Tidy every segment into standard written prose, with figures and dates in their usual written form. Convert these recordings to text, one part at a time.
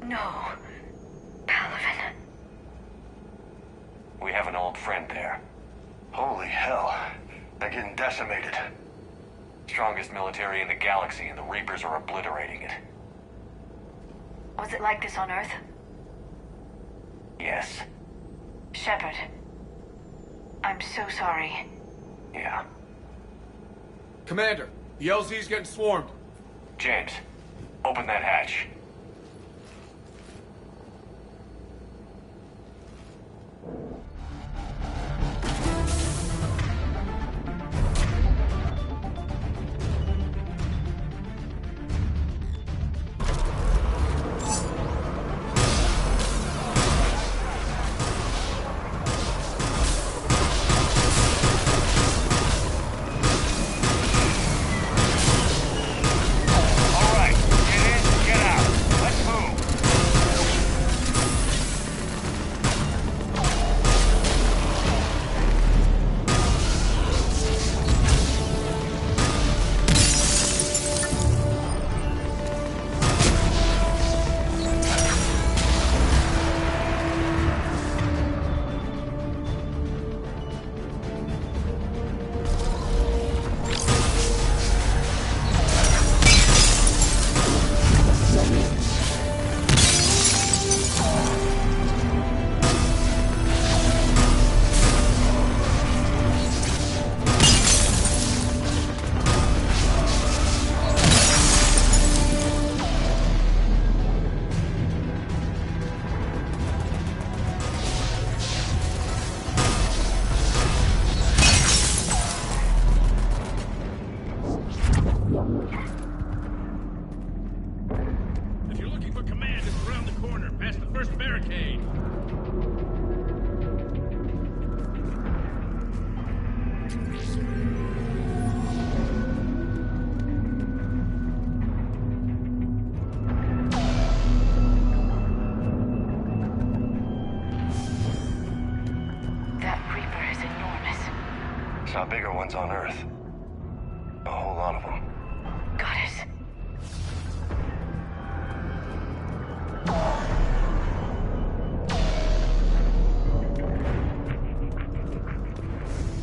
No. Palaven. We have an old friend there. Holy hell. They're getting decimated. Strongest military in the galaxy, and the Reapers are obliterating it. Was it like this on Earth? Yes. Shepard. I'm so sorry. Yeah. Commander, the LZ's getting swarmed. James, open that hatch. If you're looking for command, it's around the corner, past the first barricade. That Reaper is enormous. Saw bigger ones on Earth. A whole lot of them. Got it.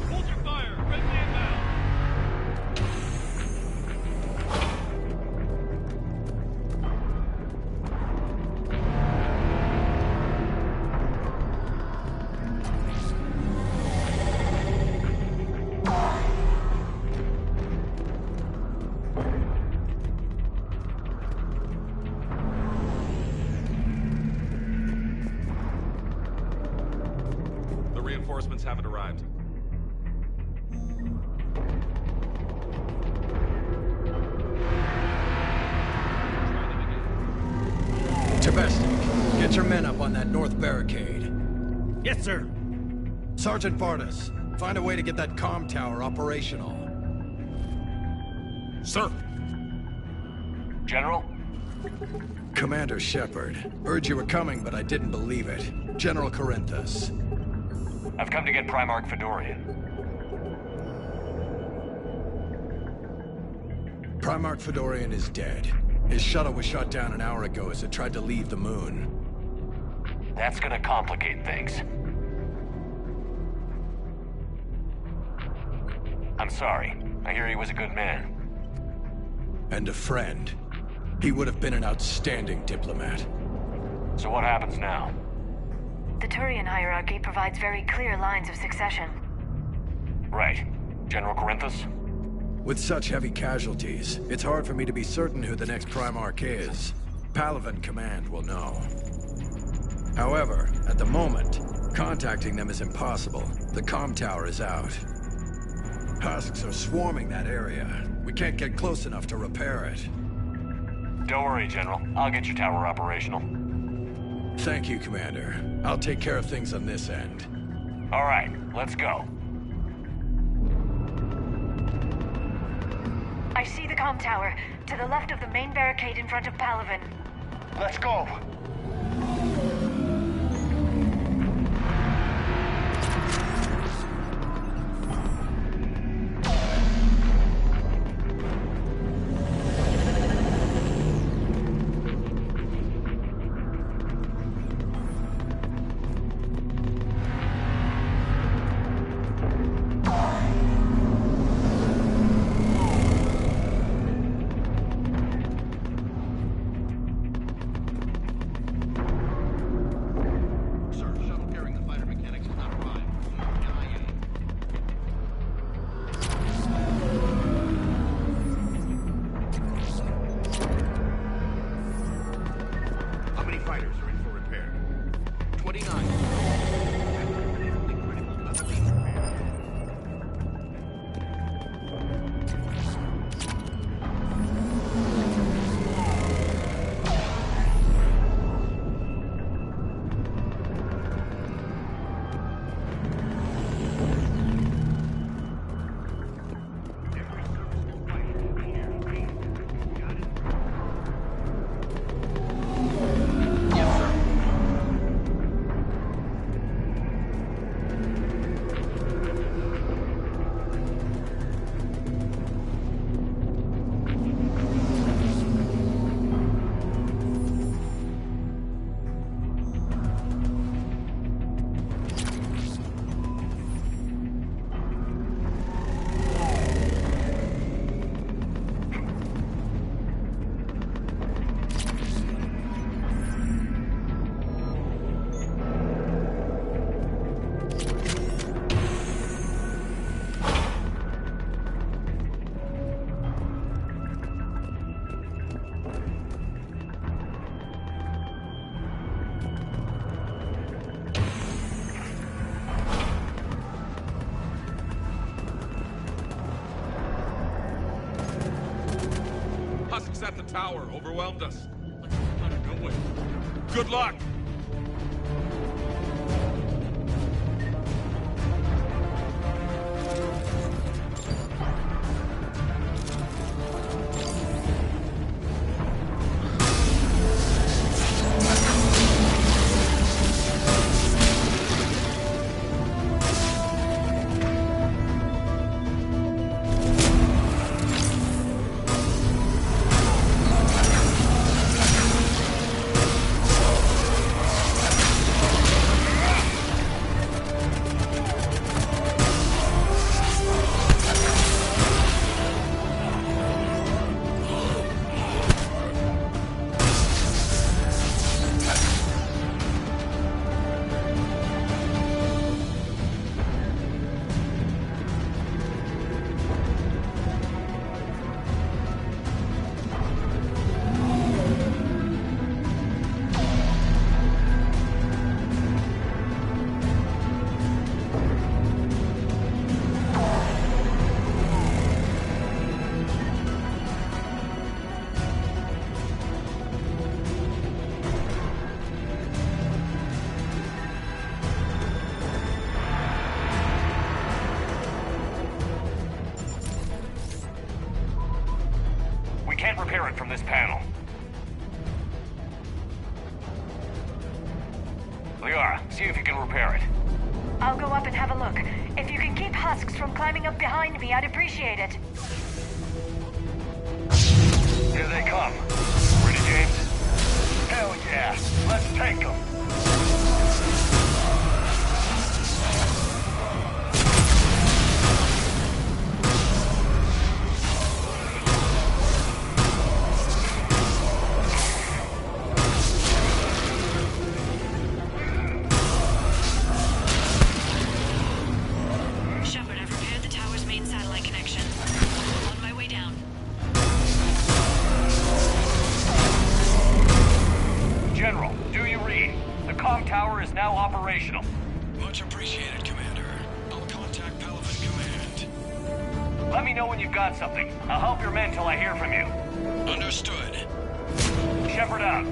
Hold your fire! Red man down! The reinforcements haven't arrived. Try them again. Tebesnik, get your men up on that north barricade. Yes, sir. Sergeant Vardas, find a way to get that comm tower operational. Sir. General? Commander Shepard, heard you were coming, but I didn't believe it. General Corinthus. I've come to get Primarch Fedorian. Primarch Fedorian is dead. His shuttle was shot down an hour ago as it tried to leave the moon. That's gonna complicate things. I'm sorry. I hear he was a good man. And a friend. He would have been an outstanding diplomat. So what happens now? The Turian hierarchy provides very clear lines of succession. Right. General Corinthus? With such heavy casualties, it's hard for me to be certain who the next Primarch is. Palaven Command will know. However, at the moment, contacting them is impossible. The comm tower is out. Husks are swarming that area. We can't get close enough to repair it. Don't worry, General. I'll get your tower operational. Thank you, Commander. I'll take care of things on this end. All right, let's go. I see the comm tower, to the left of the main barricade in front of Palaven. Let's go! fighters are in for repair. 29. Husks at the tower overwhelmed us. Let's let her go with. Good luck! Can't repair it from this panel. Liara, see if you can repair it. I'll go up and have a look. If you can keep husks from climbing up behind me, I'd appreciate it. Here they come. Ready, James? Hell yeah. Let's take them. Operational. Much appreciated, Commander. I'll contact Palaven Command. Let me know when you've got something. I'll help your men till I hear from you. Understood. Shepard out.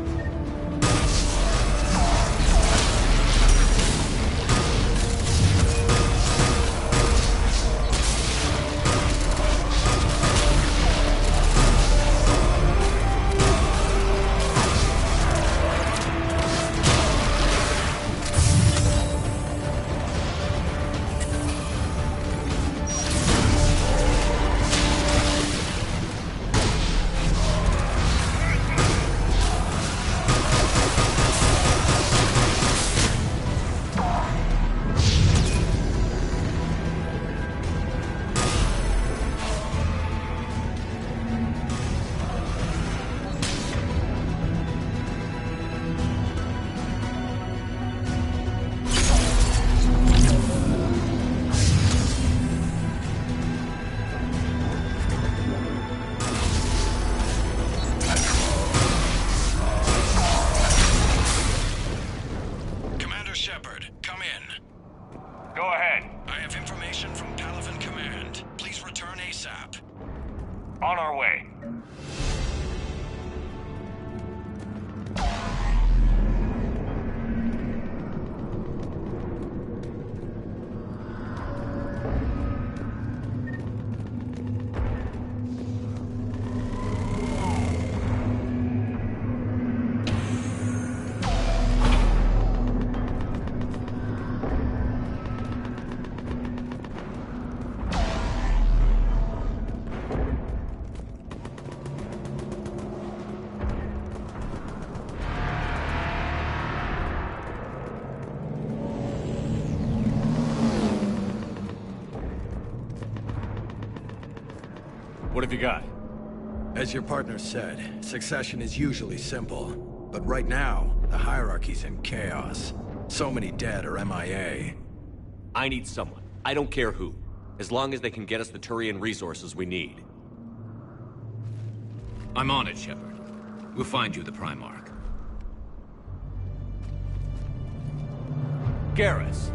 have you got? As your partner said, succession is usually simple. But right now, the hierarchy's in chaos. So many dead or MIA. I need someone. I don't care who. As long as they can get us the Turian resources we need. I'm on it, Shepard. We'll find you the Primarch. Garrus.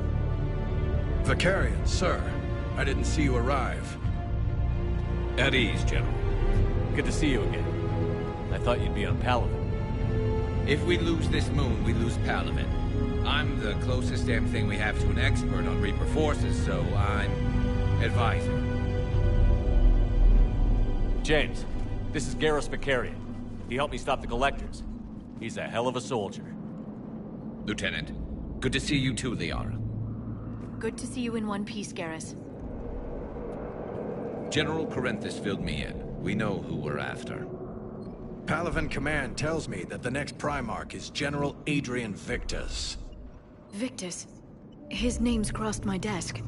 Vakarian, sir. I didn't see you arrive. At ease, General. Good to see you again. I thought you'd be on Palaven. If we lose this moon, we lose Palaven. I'm the closest damn thing we have to an expert on Reaper forces, so I'm advising. James, this is Garrus Vakarian. He helped me stop the Collectors. He's a hell of a soldier. Lieutenant, good to see you too, Liara. Good to see you in one piece, Garrus. General Corinthus filled me in. We know who we're after. Palaven Command tells me that the next Primarch is General Adrian Victus. Victus. His name's crossed my desk.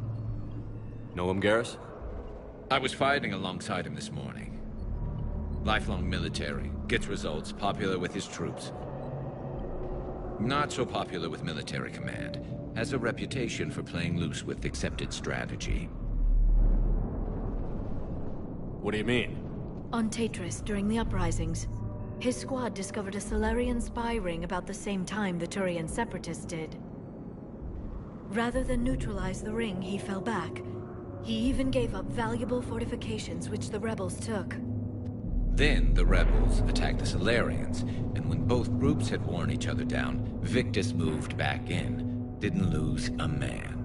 Know him, Garrus? I was fighting alongside him this morning. Lifelong military, gets results, popular with his troops. Not so popular with military command. Has a reputation for playing loose with accepted strategy. What do you mean? On Tatris, during the uprisings, his squad discovered a Salarian spy ring about the same time the Turian Separatists did. Rather than neutralize the ring, he fell back. He even gave up valuable fortifications which the rebels took. Then the rebels attacked the Salarians, and when both groups had worn each other down, Victus moved back in. Didn't lose a man.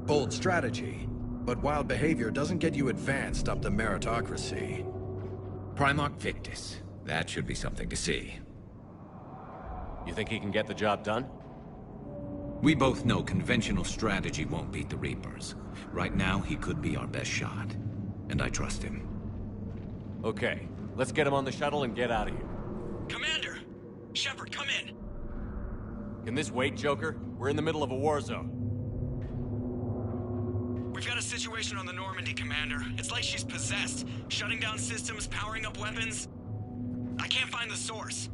Bold strategy, but wild behavior doesn't get you advanced up the meritocracy. Primarch Victus. That should be something to see. You think he can get the job done? We both know conventional strategy won't beat the Reapers. Right now, he could be our best shot. And I trust him. Okay, let's get him on the shuttle and get out of here. Commander! Shepard, come in! Can this wait, Joker? We're in the middle of a war zone. We've got a situation on the Normandy, Commander. It's like she's possessed. Shutting down systems, powering up weapons. I can't find the source.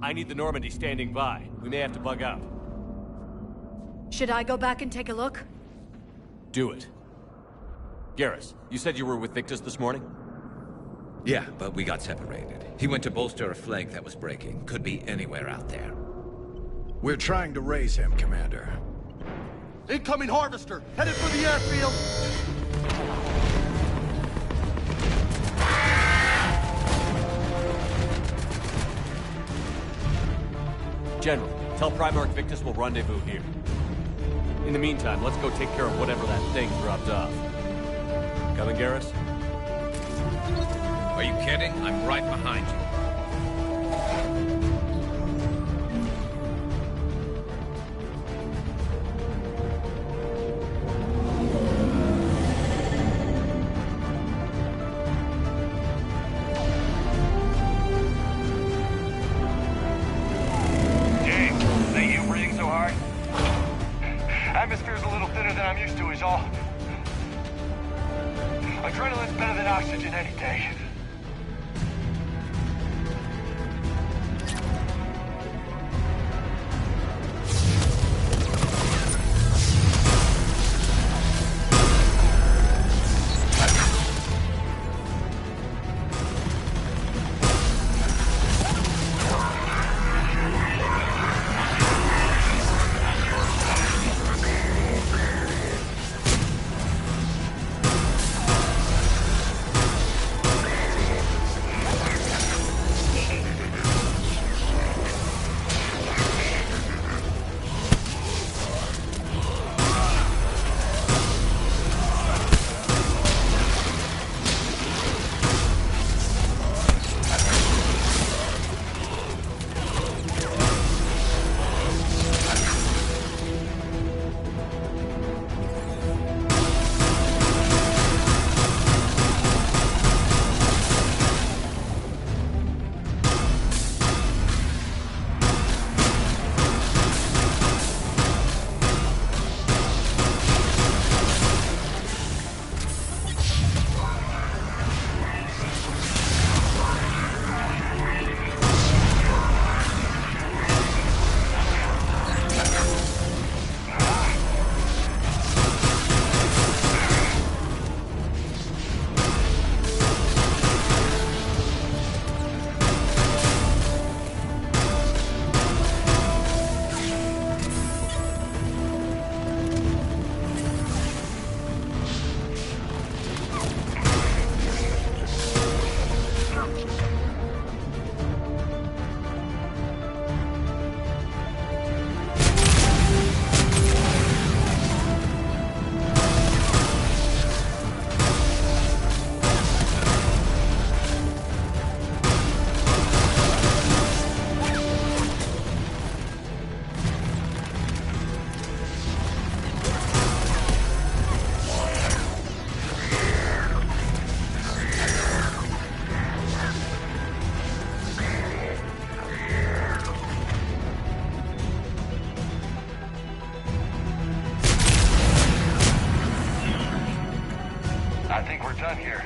I need the Normandy standing by. We may have to bug out. Should I go back and take a look? Do it. Garrus, you said you were with Victus this morning? Yeah, but we got separated. He went to bolster a flank that was breaking. Could be anywhere out there. We're trying to raise him, Commander. Incoming Harvester, headed for the airfield. General, tell Primarch Victus we'll rendezvous here. In the meantime, let's go take care of whatever that thing dropped off. Coming, Garrus? Are you kidding? I'm right behind you. Atmosphere's a little thinner than I'm used to is all. Adrenaline's better than oxygen any day. done here.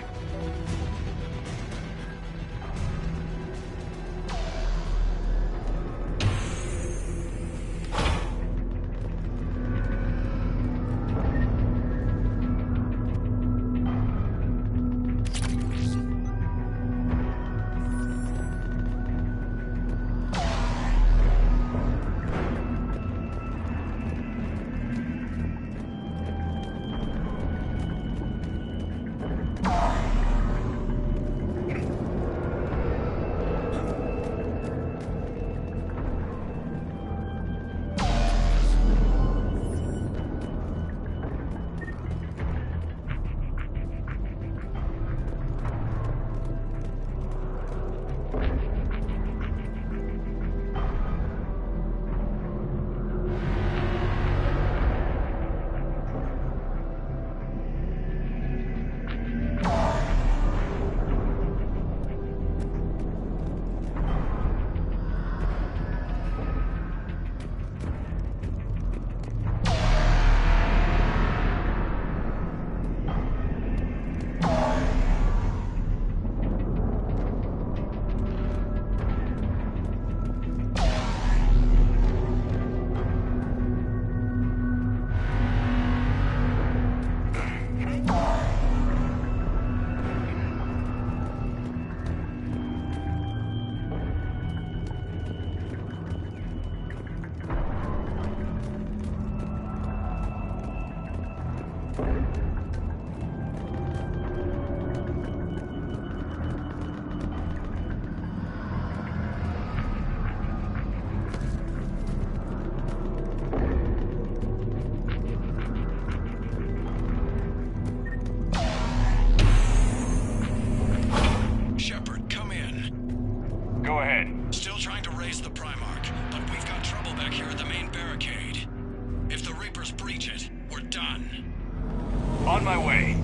On my way.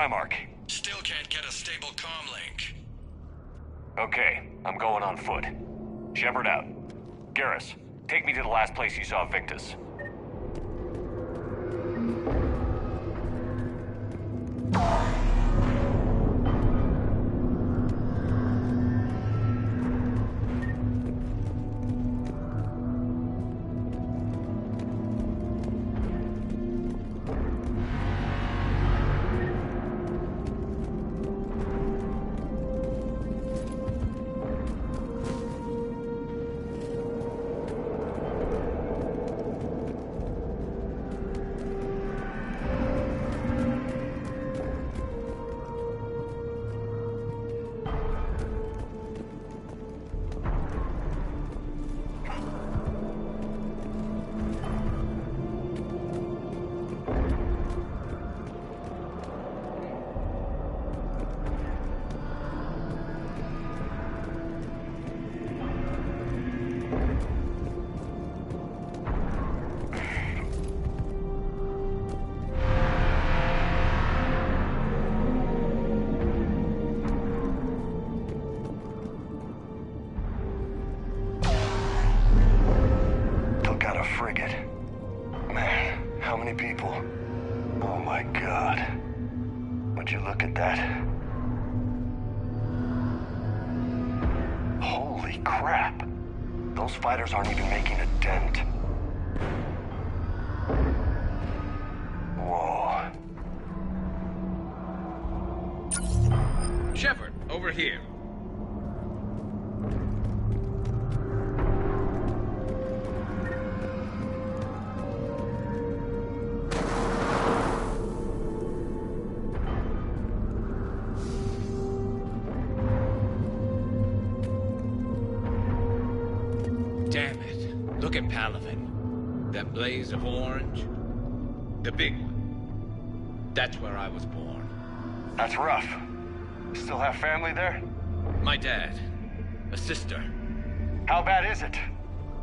Primarch? Still can't get a stable comm link. Okay, I'm going on foot. Shepard out. Garrus, take me to the last place you saw Victus. Fighters aren't even making a dent. Whoa. Shepard, over here. Damn it. Look at Palaven. That blaze of orange. The big one. That's where I was born. That's rough. Still have family there? My dad. A sister. How bad is it?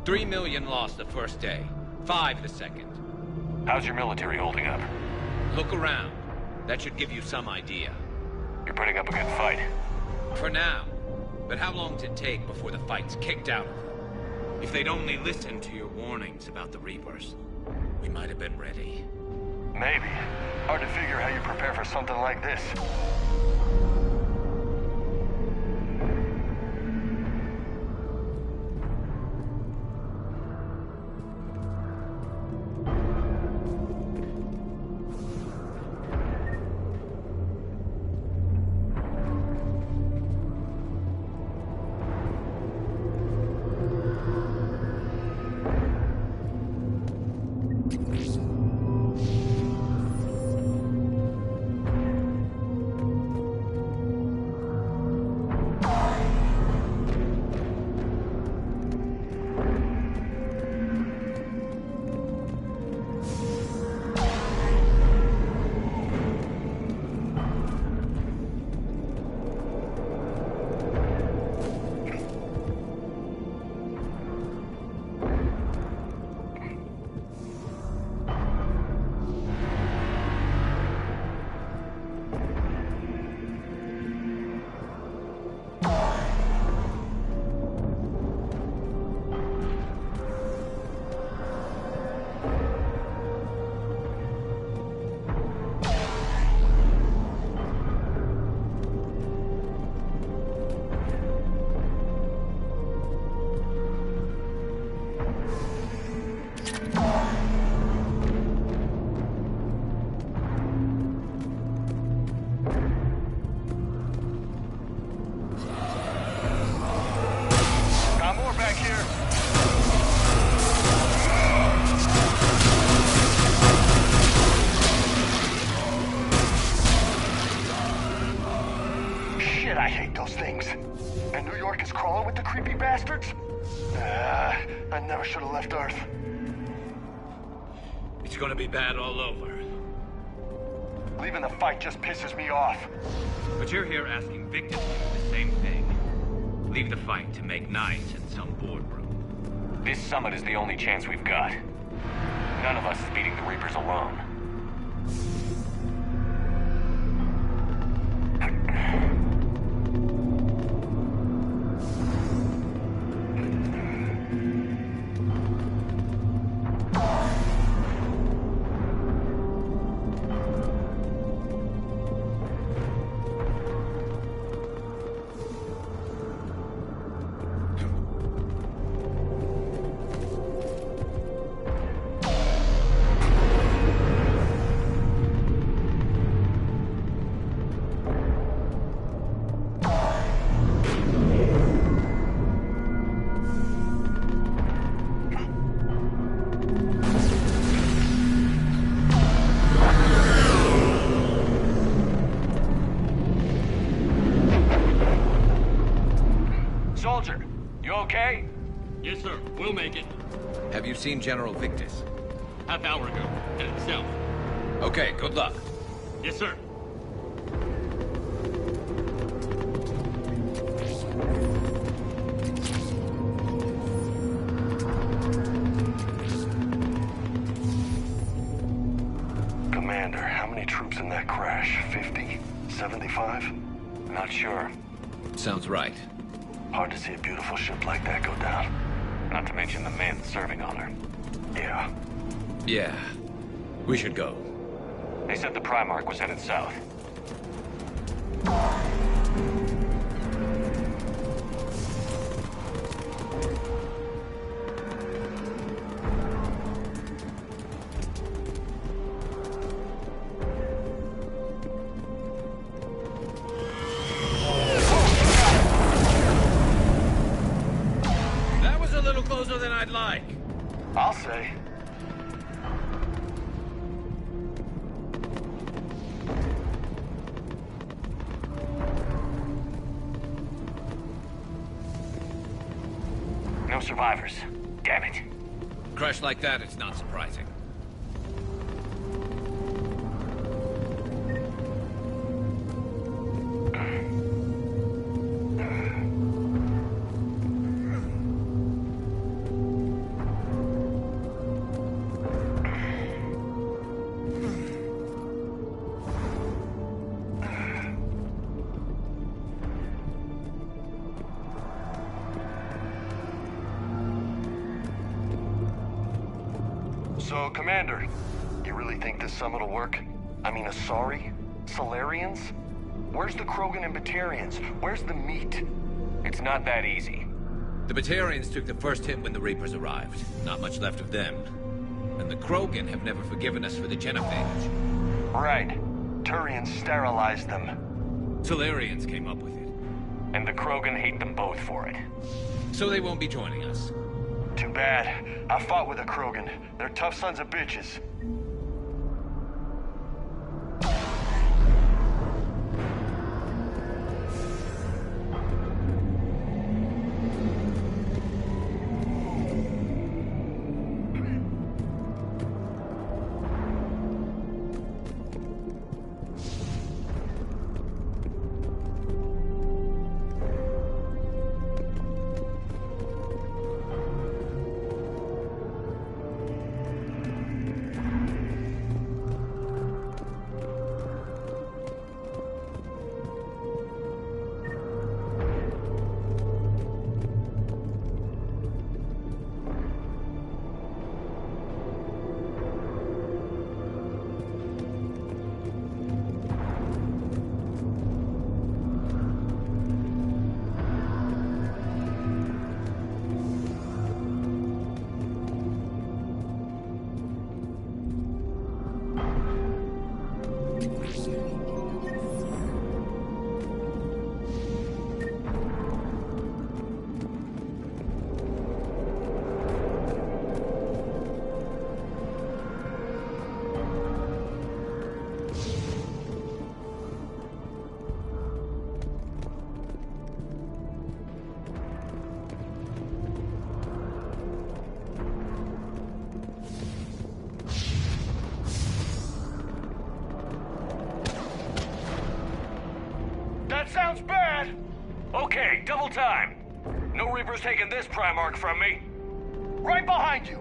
3 million lost the first day. 5 the second. How's your military holding up? Look around. That should give you some idea. You're putting up a good fight. For now. But how long does it take before the fight's kicked out of them? If they'd only listened to your warnings about the Reapers, we might have been ready. Maybe. Hard to figure how you prepare for something like this. I never should have left Earth. It's gonna be bad all over. Leaving the fight just pisses me off. But you're here asking Victus to do the same thing. Leave the fight to make nice in some boardroom. This summit is the only chance we've got. None of us is beating the Reapers alone. soldier. You okay? Yes, sir. We'll make it. Have you seen General Victus? Half hour ago. Headed south. Okay, good luck. Yes, sir. Commander, how many troops in that crash? 50? 75? Not sure. Sounds right. Hard to see a beautiful ship like that go down. Not to mention the men serving on her. Yeah. Yeah. We should go. They said the Primarch was headed south. That was a little closer than I'd like. I'll say. No survivors. Damn it. Crash like that, it's not surprising. So, Commander, you really think this summit will work? I mean, Asari? Solarians? Where's the Krogan and Batarians? Where's the meat? It's not that easy. The Batarians took the first hit when the Reapers arrived. Not much left of them. And the Krogan have never forgiven us for the Genophage. Right. Turians sterilized them. Solarians came up with it. And the Krogan hate them both for it. So they won't be joining us. Too bad. I fought with a Krogan. They're tough sons of bitches. Sounds bad! Okay, double time. No Reaper's taking this Primarch from me. Right behind you!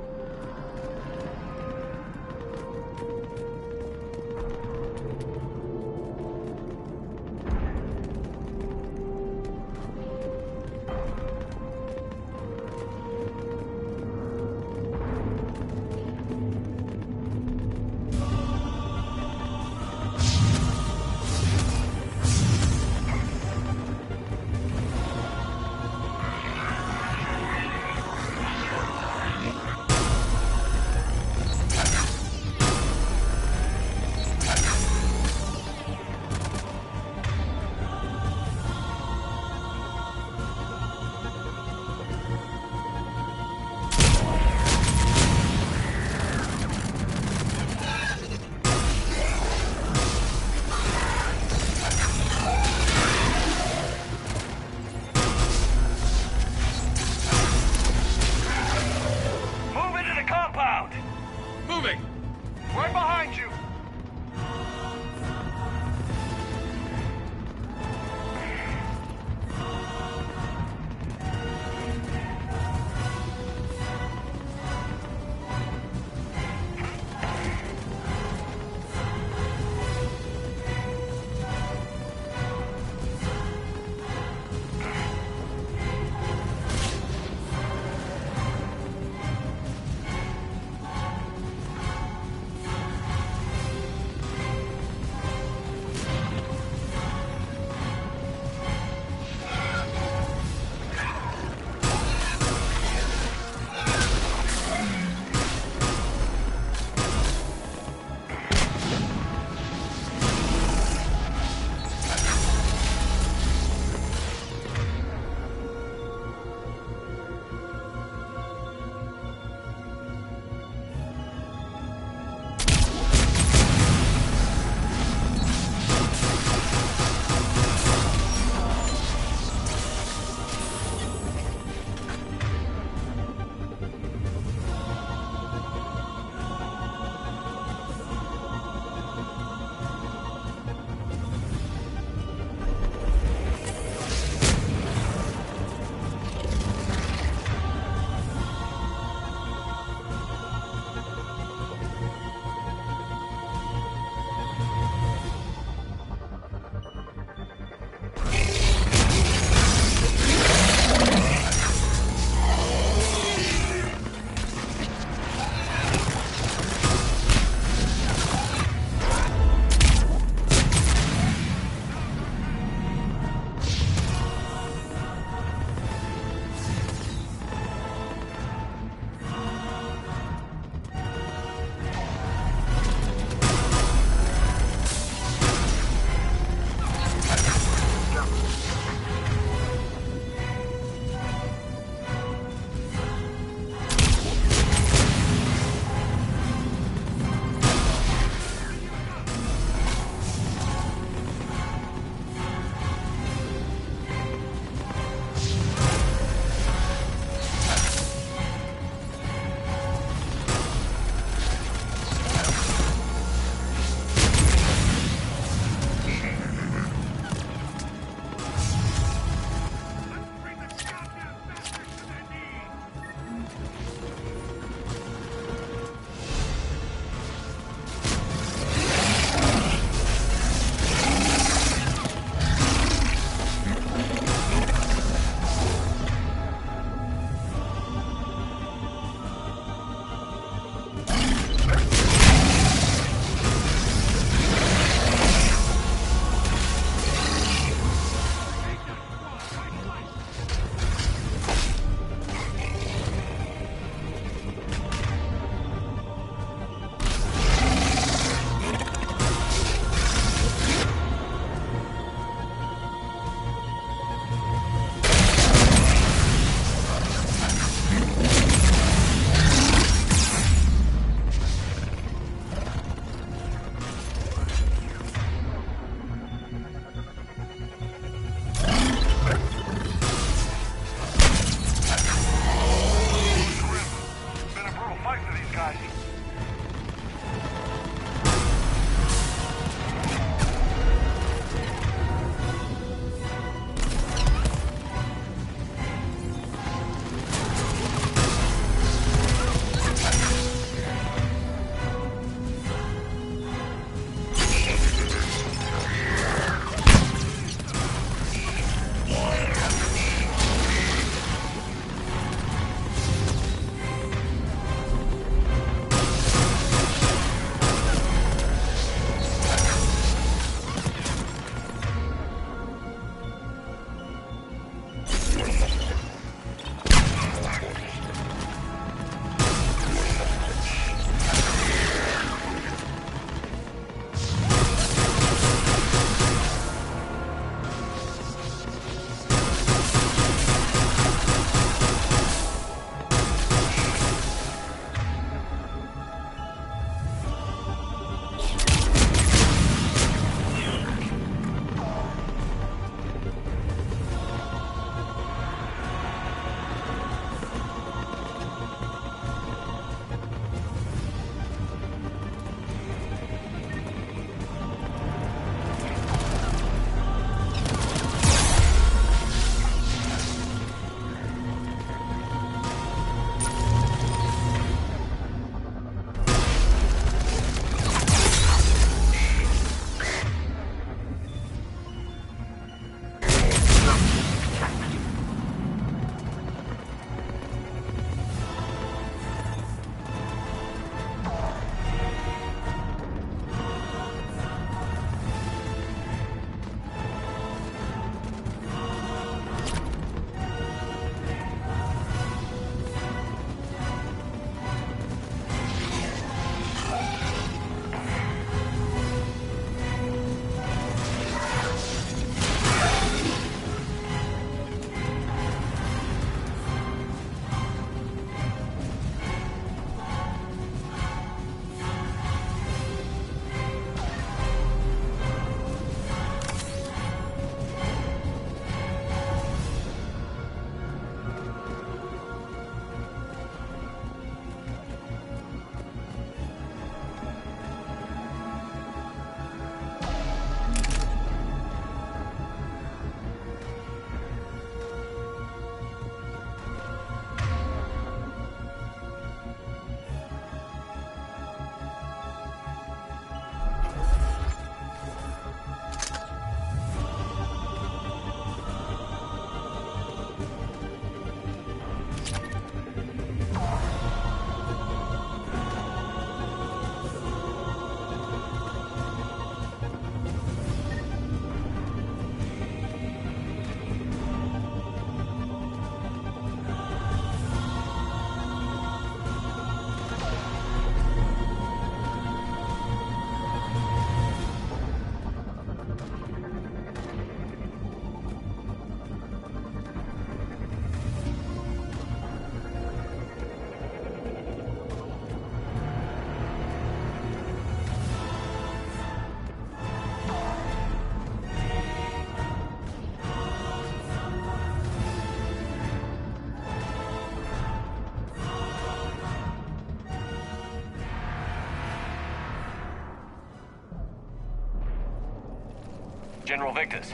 General Victus.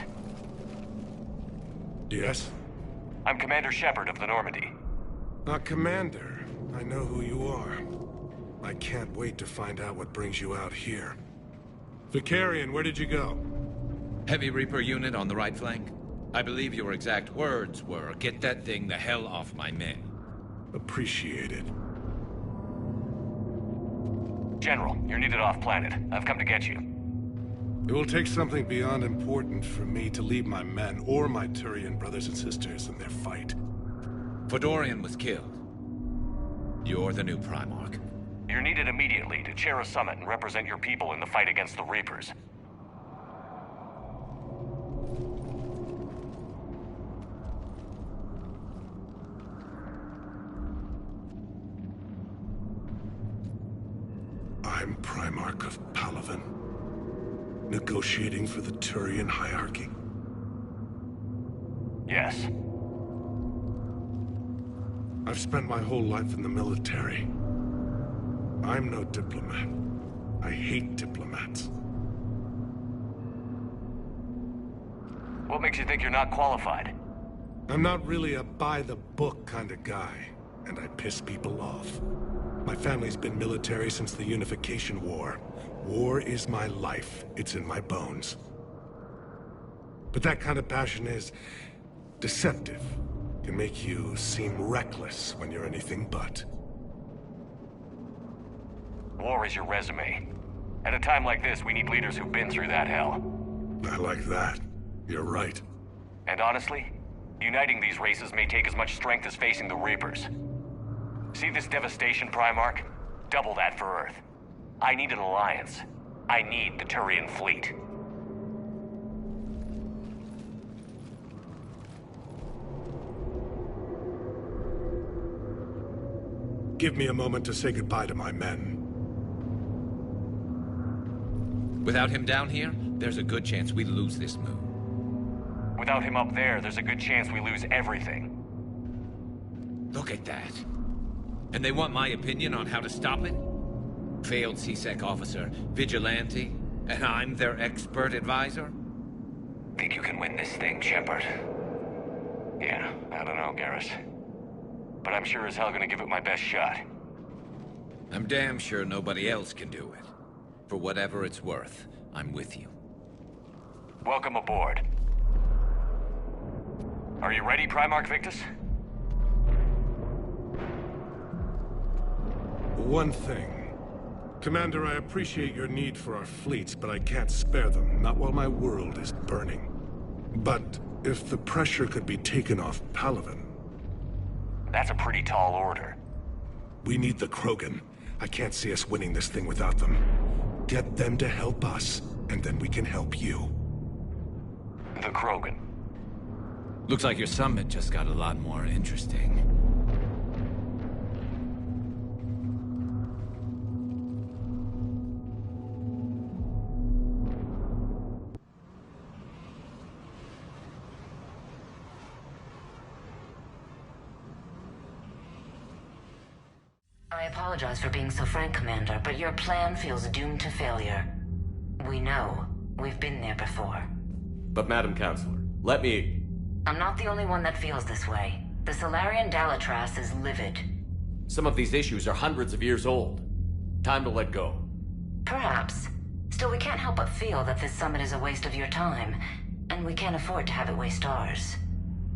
Yes? I'm Commander Shepard of the Normandy. Commander. I know who you are. I can't wait to find out what brings you out here. Vicarian, where did you go? Heavy Reaper unit on the right flank. I believe your exact words were, "Get that thing the hell off my men." Appreciated. General, you're needed off-planet. I've come to get you. It will take something beyond important for me to leave my men or my Turian brothers and sisters in their fight. Fedorian was killed. You're the new Primarch. You're needed immediately to chair a summit and represent your people in the fight against the Reapers. I'm Primarch of Palaven. Negotiating for the Turian hierarchy? Yes. I've spent my whole life in the military. I'm no diplomat. I hate diplomats. What makes you think you're not qualified? I'm not really a by-the-book kind of guy, and I piss people off. My family's been military since the Unification War. War is my life. It's in my bones. But that kind of passion is deceptive. Can make you seem reckless when you're anything but. War is your resume. At a time like this, we need leaders who've been through that hell. I like that. You're right. And honestly, uniting these races may take as much strength as facing the Reapers. See this devastation, Primarch? Double that for Earth. I need an alliance. I need the Turian fleet. Give me a moment to say goodbye to my men. Without him down here, there's a good chance we lose this move. Without him up there's a good chance we lose everything. Look at that. And they want my opinion on how to stop it? Failed CSEC officer, vigilante, and I'm their expert advisor? Think you can win this thing, Shepard? Yeah, I don't know, Garrus. But I'm sure as hell gonna give it my best shot. I'm damn sure nobody else can do it. For whatever it's worth, I'm with you. Welcome aboard. Are you ready, Primarch Victus? One thing. Commander, I appreciate your need for our fleets, but I can't spare them, not while my world is burning. But if the pressure could be taken off Palaven... That's a pretty tall order. We need the Krogan. I can't see us winning this thing without them. Get them to help us, and then we can help you. The Krogan. Looks like your summit just got a lot more interesting. I apologize for being so frank, Commander, but your plan feels doomed to failure. We know. We've been there before. But Madam Counselor, let me... I'm not the only one that feels this way. The Salarian Dalitras is livid. Some of these issues are hundreds of years old. Time to let go. Perhaps. Still, we can't help but feel that this summit is a waste of your time, and we can't afford to have it waste ours.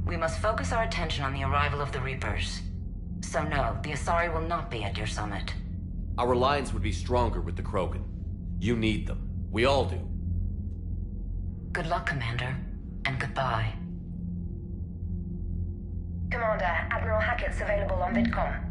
We must focus our attention on the arrival of the Reapers. So no, the Asari will not be at your summit. Our alliance would be stronger with the Krogan. You need them. We all do. Good luck, Commander, and goodbye. Commander, Admiral Hackett's available on VidCom.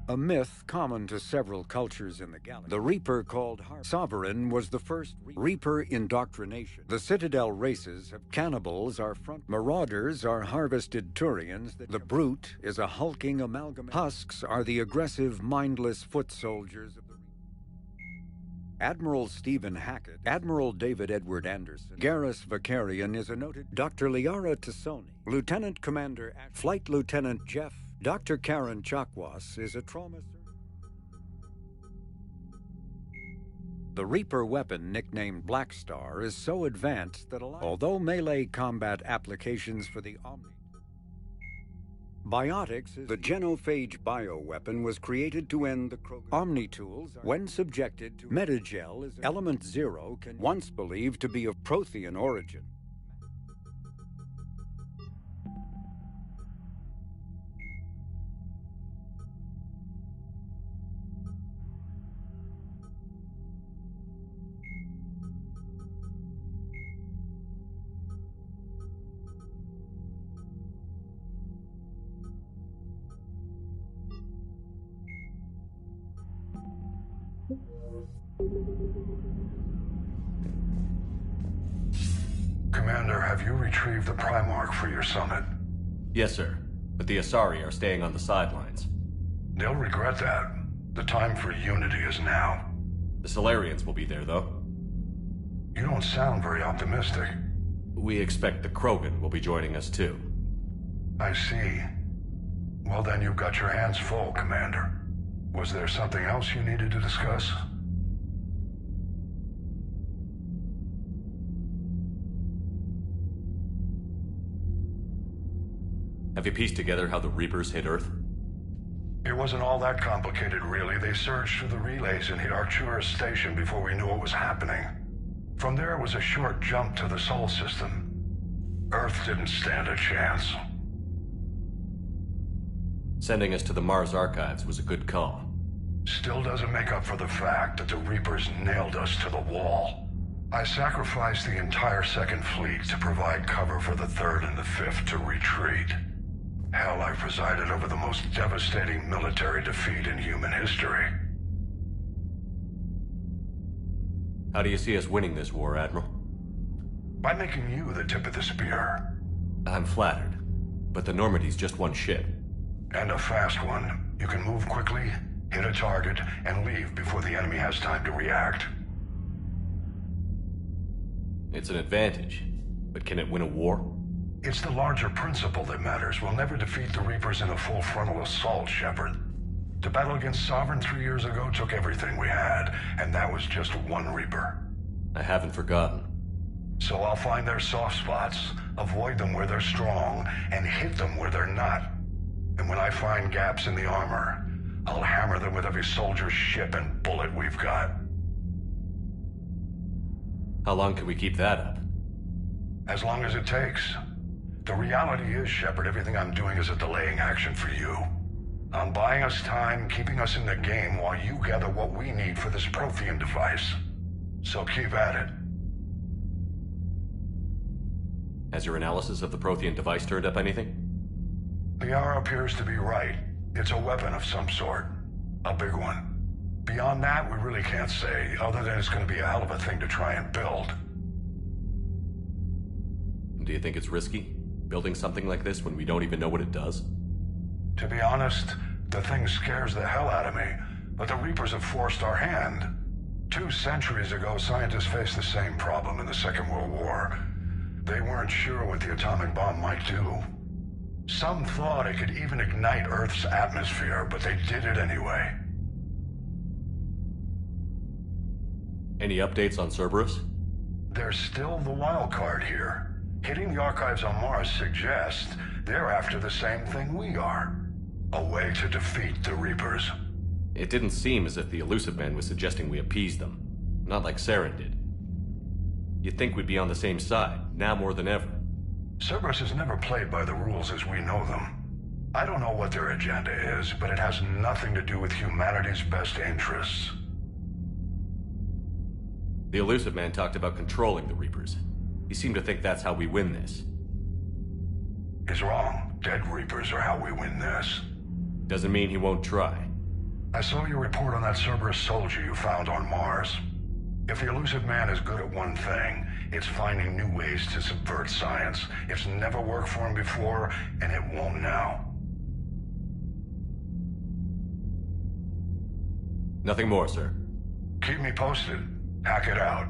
A myth common to several cultures in the galaxy. The Reaper called Sovereign was the first Reaper indoctrination. The Citadel races of cannibals are marauders are harvested Turians. The Brute is a hulking amalgam. Husks are the aggressive, mindless foot soldiers of the Admiral Stephen Hackett, Admiral David Edward Anderson, Garrus Vakarian is a noted Dr. Liara Tassoni, Lieutenant Commander, Flight Lieutenant Jeff, Dr. Karen Chakwas is a trauma surgeon. The Reaper weapon, nicknamed Black Star, is so advanced that although melee combat applications for the Omni Biotics, the genophage bioweapon was created to end the Krogan. Omni-tools, when subjected to Metagel, is Element Zero, once believed to be of Prothean origin. Commander, have you retrieved the Primarch for your summit? Yes, sir. But the Asari are staying on the sidelines. They'll regret that. The time for unity is now. The Salarians will be there, though. You don't sound very optimistic. We expect the Krogan will be joining us, too. I see. Well, then you've got your hands full, Commander. Was there something else you needed to discuss? Have you pieced together how the Reapers hit Earth? It wasn't all that complicated, really. They surged through the relays and hit Arcturus Station before we knew what was happening. From there, it was a short jump to the Sol system. Earth didn't stand a chance. Sending us to the Mars Archives was a good call. Still doesn't make up for the fact that the Reapers nailed us to the wall. I sacrificed the entire Second Fleet to provide cover for the Third and the Fifth to retreat. Hell, I presided over the most devastating military defeat in human history. How do you see us winning this war, Admiral? By making you the tip of the spear. I'm flattered, but the Normandy's just one ship. And a fast one. You can move quickly, hit a target, and leave before the enemy has time to react. It's an advantage, but can it win a war? It's the larger principle that matters. We'll never defeat the Reapers in a full frontal assault, Shepard. The battle against Sovereign 3 years ago took everything we had, and that was just one Reaper. I haven't forgotten. So I'll find their soft spots, avoid them where they're strong, and hit them where they're not. And when I find gaps in the armor, I'll hammer them with every soldier, ship, and bullet we've got. How long can we keep that up? As long as it takes. The reality is, Shepard, everything I'm doing is a delaying action for you. I'm buying us time, keeping us in the game while you gather what we need for this Prothean device. So keep at it. Has your analysis of the Prothean device turned up anything? Liara appears to be right. It's a weapon of some sort. A big one. Beyond that, we really can't say, other than it's going to be a hell of a thing to try and build. Do you think it's risky? Building something like this when we don't even know what it does? To be honest, the thing scares the hell out of me, but the Reapers have forced our hand. 2 centuries ago, scientists faced the same problem in the Second World War. They weren't sure what the atomic bomb might do. Some thought it could even ignite Earth's atmosphere, but they did it anyway. Any updates on Cerberus? They're still the wild card here. Hitting the archives on Mars suggests they're after the same thing we are. A way to defeat the Reapers. It didn't seem as if the Illusive Man was suggesting we appease them. Not like Saren did. You'd think we'd be on the same side, now more than ever. Cerberus has never played by the rules as we know them. I don't know what their agenda is, but it has nothing to do with humanity's best interests. The Illusive Man talked about controlling the Reapers. He seemed to think that's how we win this. He's wrong. Dead Reapers are how we win this. Doesn't mean he won't try. I saw your report on that Cerberus soldier you found on Mars. If the Illusive Man is good at one thing, it's finding new ways to subvert science. It's never worked for him before, and it won't now. Nothing more, sir. Keep me posted. Hackett out.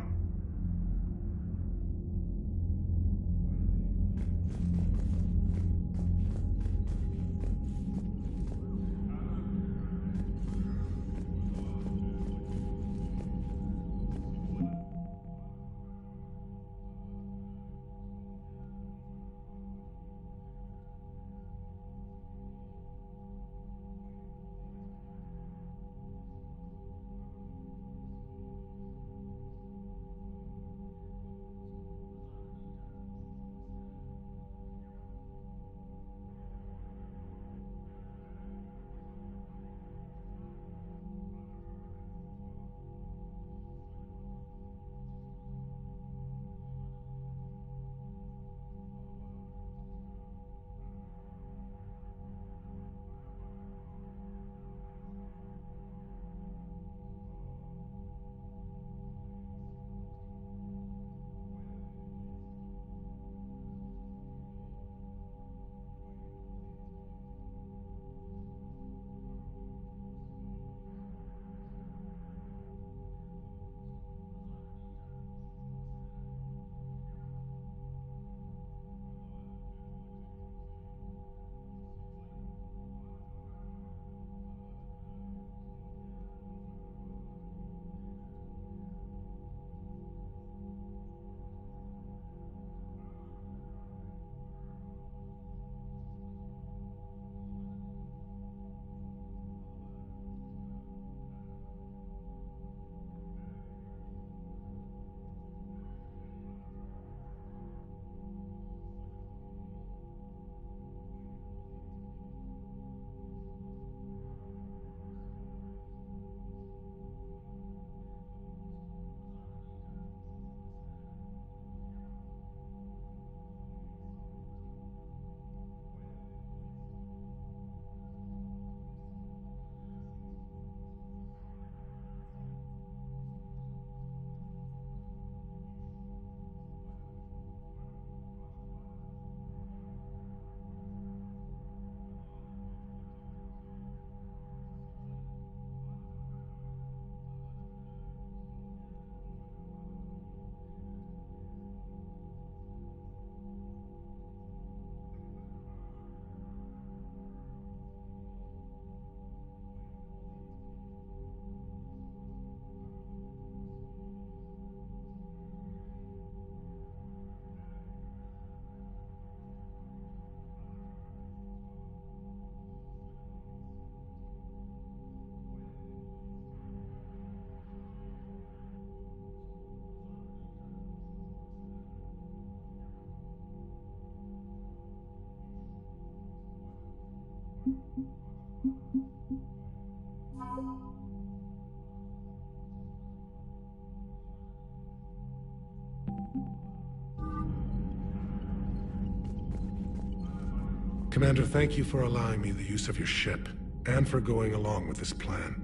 Commander, thank you for allowing me the use of your ship, and for going along with this plan.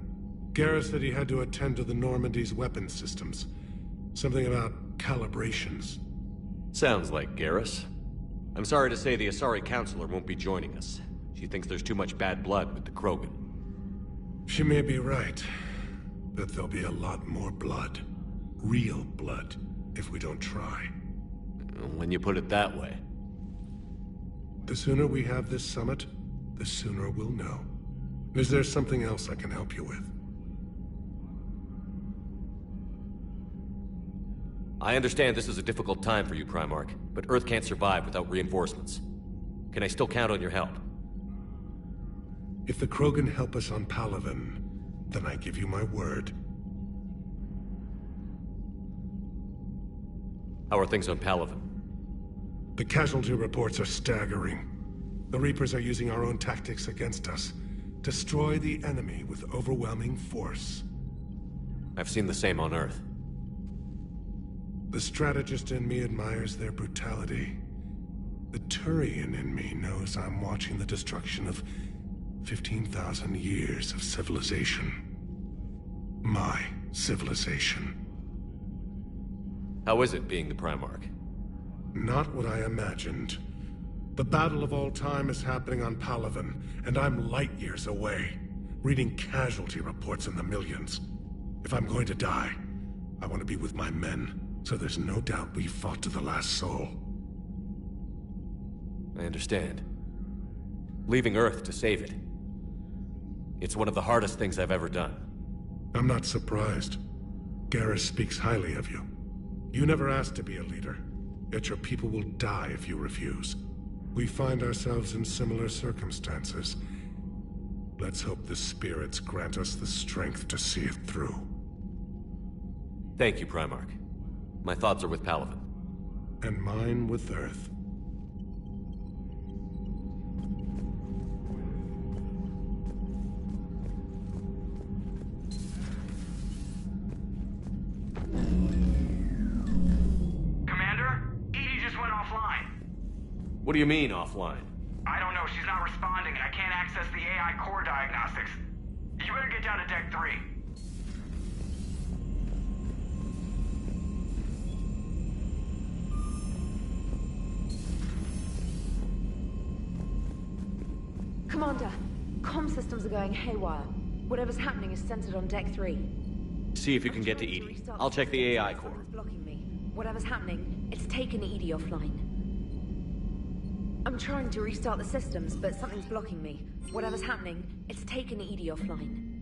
Garrus said he had to attend to the Normandy's weapons systems. Something about calibrations. Sounds like Garrus. I'm sorry to say the Asari Counselor won't be joining us. She thinks there's too much bad blood with the Krogan. She may be right, but there'll be a lot more blood. Real blood, if we don't try. When you put it that way. The sooner we have this summit, the sooner we'll know. Is there something else I can help you with? I understand this is a difficult time for you, Primarch, but Earth can't survive without reinforcements. Can I still count on your help? If the Krogan help us on Palaven, then I give you my word. How are things on Palaven? The casualty reports are staggering. The Reapers are using our own tactics against us. Destroy the enemy with overwhelming force. I've seen the same on Earth. The strategist in me admires their brutality. The Turian in me knows I'm watching the destruction of 15,000 years of civilization. My civilization. How is it being the Primarch? Not what I imagined. The battle of all time is happening on Palaven, and I'm light years away, reading casualty reports in the millions. If I'm going to die, I want to be with my men, so there's no doubt we fought to the last soul. I understand. Leaving Earth to save it. It's one of the hardest things I've ever done. I'm not surprised. Garrus speaks highly of you. You never asked to be a leader, yet your people will die if you refuse. We find ourselves in similar circumstances. Let's hope the spirits grant us the strength to see it through. Thank you, Primarch. My thoughts are with Palaven. And mine with Earth. What do you mean, offline? I don't know. She's not responding, and I can't access the AI core diagnostics. You better get down to Deck 3. Commander, comm systems are going haywire. Whatever's happening is centered on Deck 3. See if you can get to EDI. I'll check the AI core. Something's blocking me. Whatever's happening, it's taken EDI offline. I'm trying to restart the systems, but something's blocking me. Whatever's happening, it's taken EDI offline.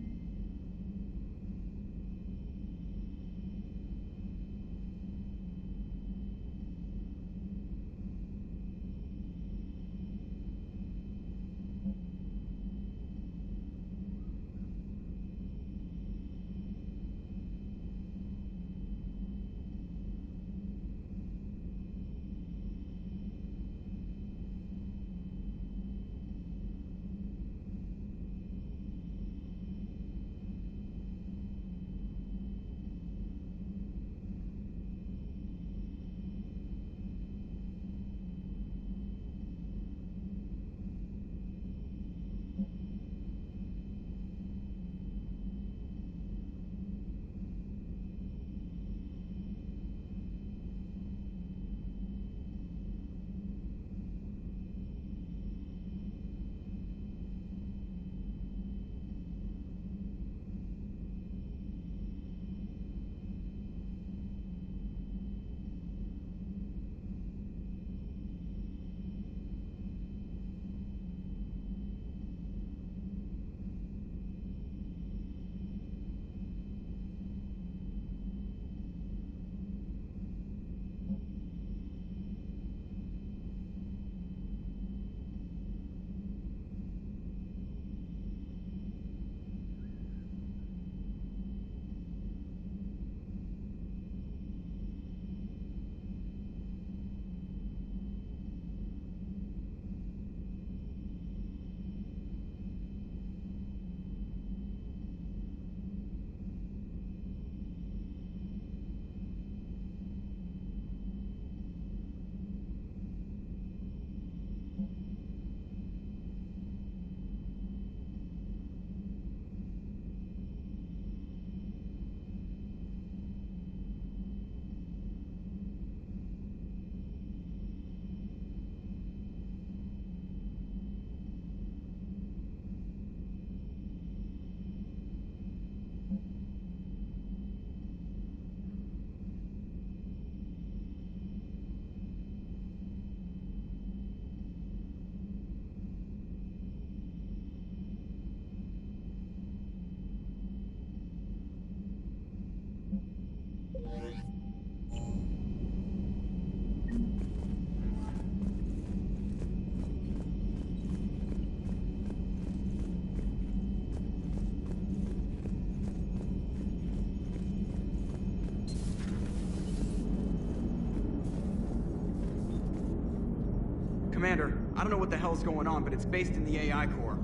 Commander, I don't know what the hell's going on, but it's based in the AI core.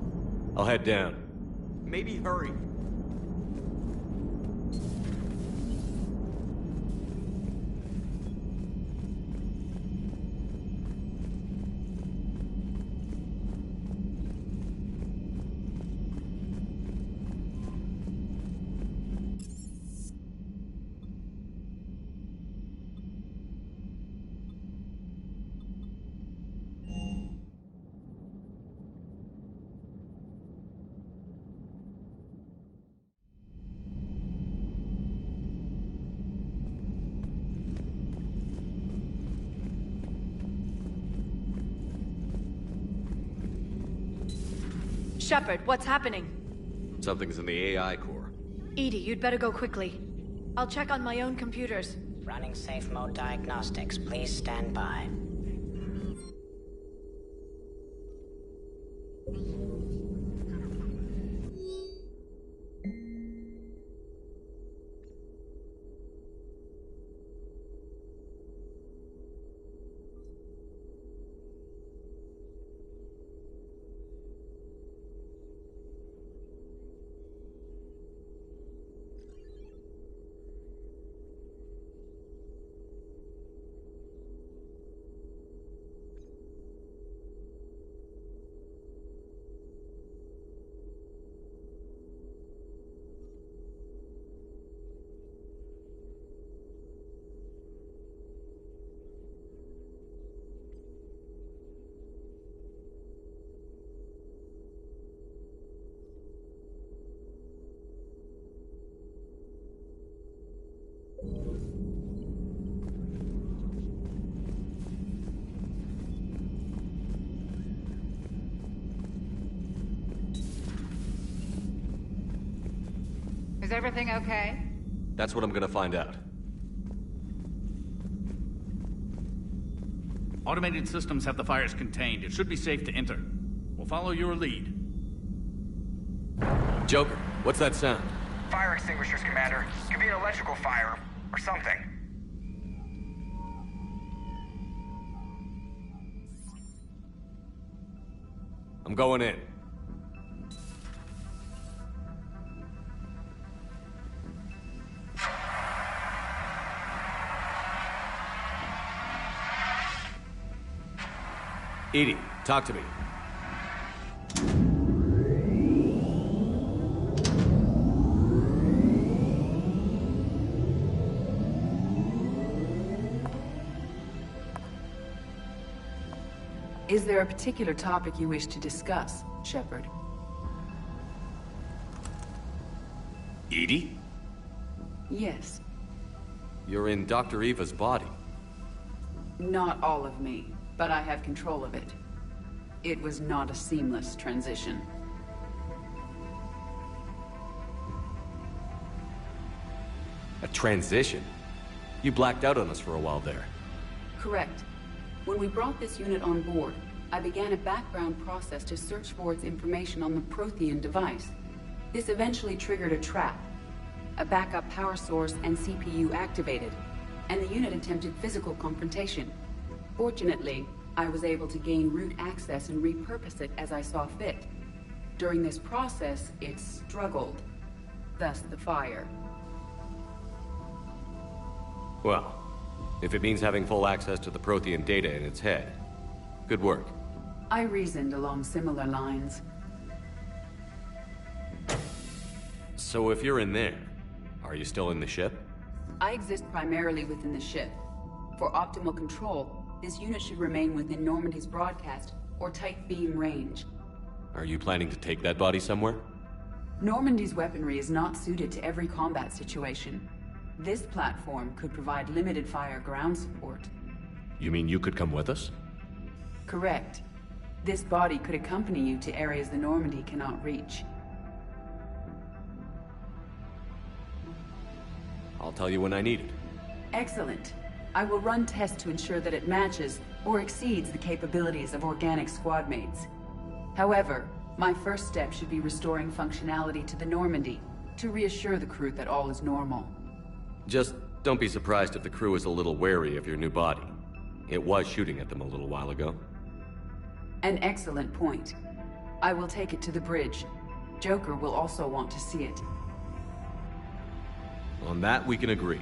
I'll head down. Maybe hurry. Shepard, what's happening? Something's in the AI core. EDI, you'd better go quickly. I'll check on my own computers. Running safe mode diagnostics. Please stand by. Is everything okay? That's what I'm gonna find out. Automated systems have the fires contained. It should be safe to enter. We'll follow your lead. Joker, what's that sound? Fire extinguishers, Commander. Could be an electrical fire, or something. I'm going in. EDI, talk to me. Is there a particular topic you wish to discuss, Shepard? EDI? Yes. You're in Dr. Eva's body. Not all of me, but I have control of it. It was not a seamless transition. A transition? You blacked out on us for a while there. Correct. When we brought this unit on board, I began a background process to search for its information on the Prothean device. This eventually triggered a trap. A backup power source and CPU activated, and the unit attempted physical confrontation. Fortunately, I was able to gain root access and repurpose it as I saw fit. During this process, it struggled. Thus the fire. Well, if it means having full access to the Prothean data in its head, good work. I reasoned along similar lines. So if you're in there, are you still in the ship? I exist primarily within the ship. For optimal control, this unit should remain within Normandy's broadcast or tight beam range. Are you planning to take that body somewhere? Normandy's weaponry is not suited to every combat situation. This platform could provide limited fire ground support. You mean you could come with us? Correct. This body could accompany you to areas the Normandy cannot reach. I'll tell you when I need it. Excellent. I will run tests to ensure that it matches or exceeds the capabilities of organic squad mates. However, my first step should be restoring functionality to the Normandy to reassure the crew that all is normal. Just don't be surprised if the crew is a little wary of your new body. It was shooting at them a little while ago. An excellent point. I will take it to the bridge. Joker will also want to see it. On that, we can agree.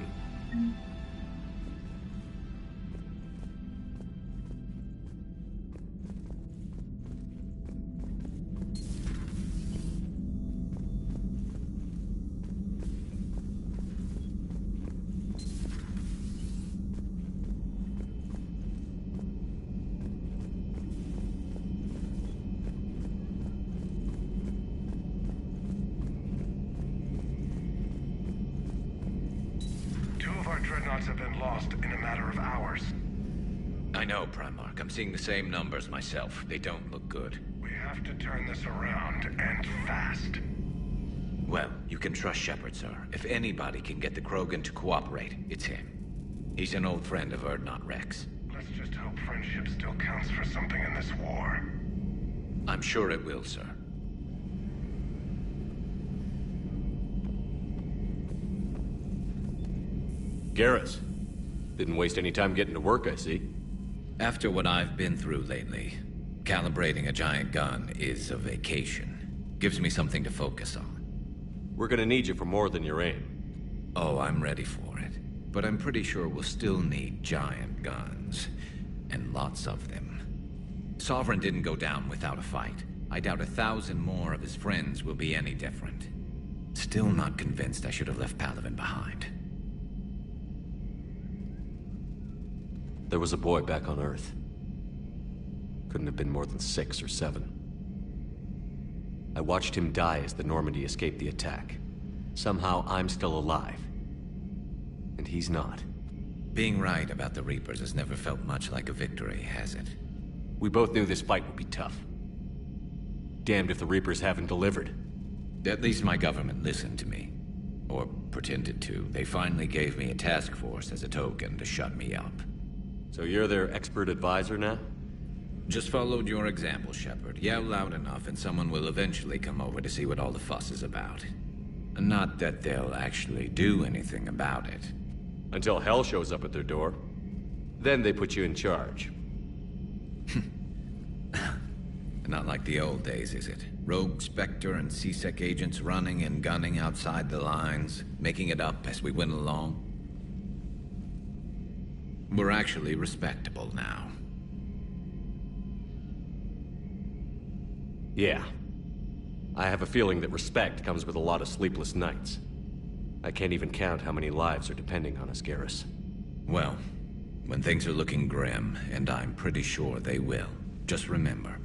Dreadnoughts have been lost in a matter of hours. I know, Primarch. I'm seeing the same numbers myself. They don't look good. We have to turn this around, and fast. Well, you can trust Shepard, sir. If anybody can get the Krogan to cooperate, it's him. He's an old friend of Urdnot Rex. Let's just hope friendship still counts for something in this war. I'm sure it will, sir. Garrus. Didn't waste any time getting to work, I see. After what I've been through lately, calibrating a giant gun is a vacation. Gives me something to focus on. We're gonna need you for more than your aim. Oh, I'm ready for it. But I'm pretty sure we'll still need giant guns. And lots of them. Sovereign didn't go down without a fight. I doubt 1,000 more of his friends will be any different. Still not convinced I should have left Palaven behind. There was a boy back on Earth. Couldn't have been more than 6 or 7. I watched him die as the Normandy escaped the attack. Somehow I'm still alive. And he's not. Being right about the Reapers has never felt much like a victory, has it? We both knew this fight would be tough. Damned if the Reapers haven't delivered. At least my government listened to me. Or pretended to. They finally gave me a task force as a token to shut me up. So you're their expert advisor now? Just followed your example, Shepard. Yell loud enough and someone will eventually come over to see what all the fuss is about. Not that they'll actually do anything about it. Until hell shows up at their door. Then they put you in charge. Not like the old days, is it? Rogue Spectre and C-Sec agents running and gunning outside the lines, making it up as we went along. We're actually respectable now. Yeah. I have a feeling that respect comes with a lot of sleepless nights. I can't even count how many lives are depending on us, Garrus. Well, when things are looking grim, and I'm pretty sure they will, just remember,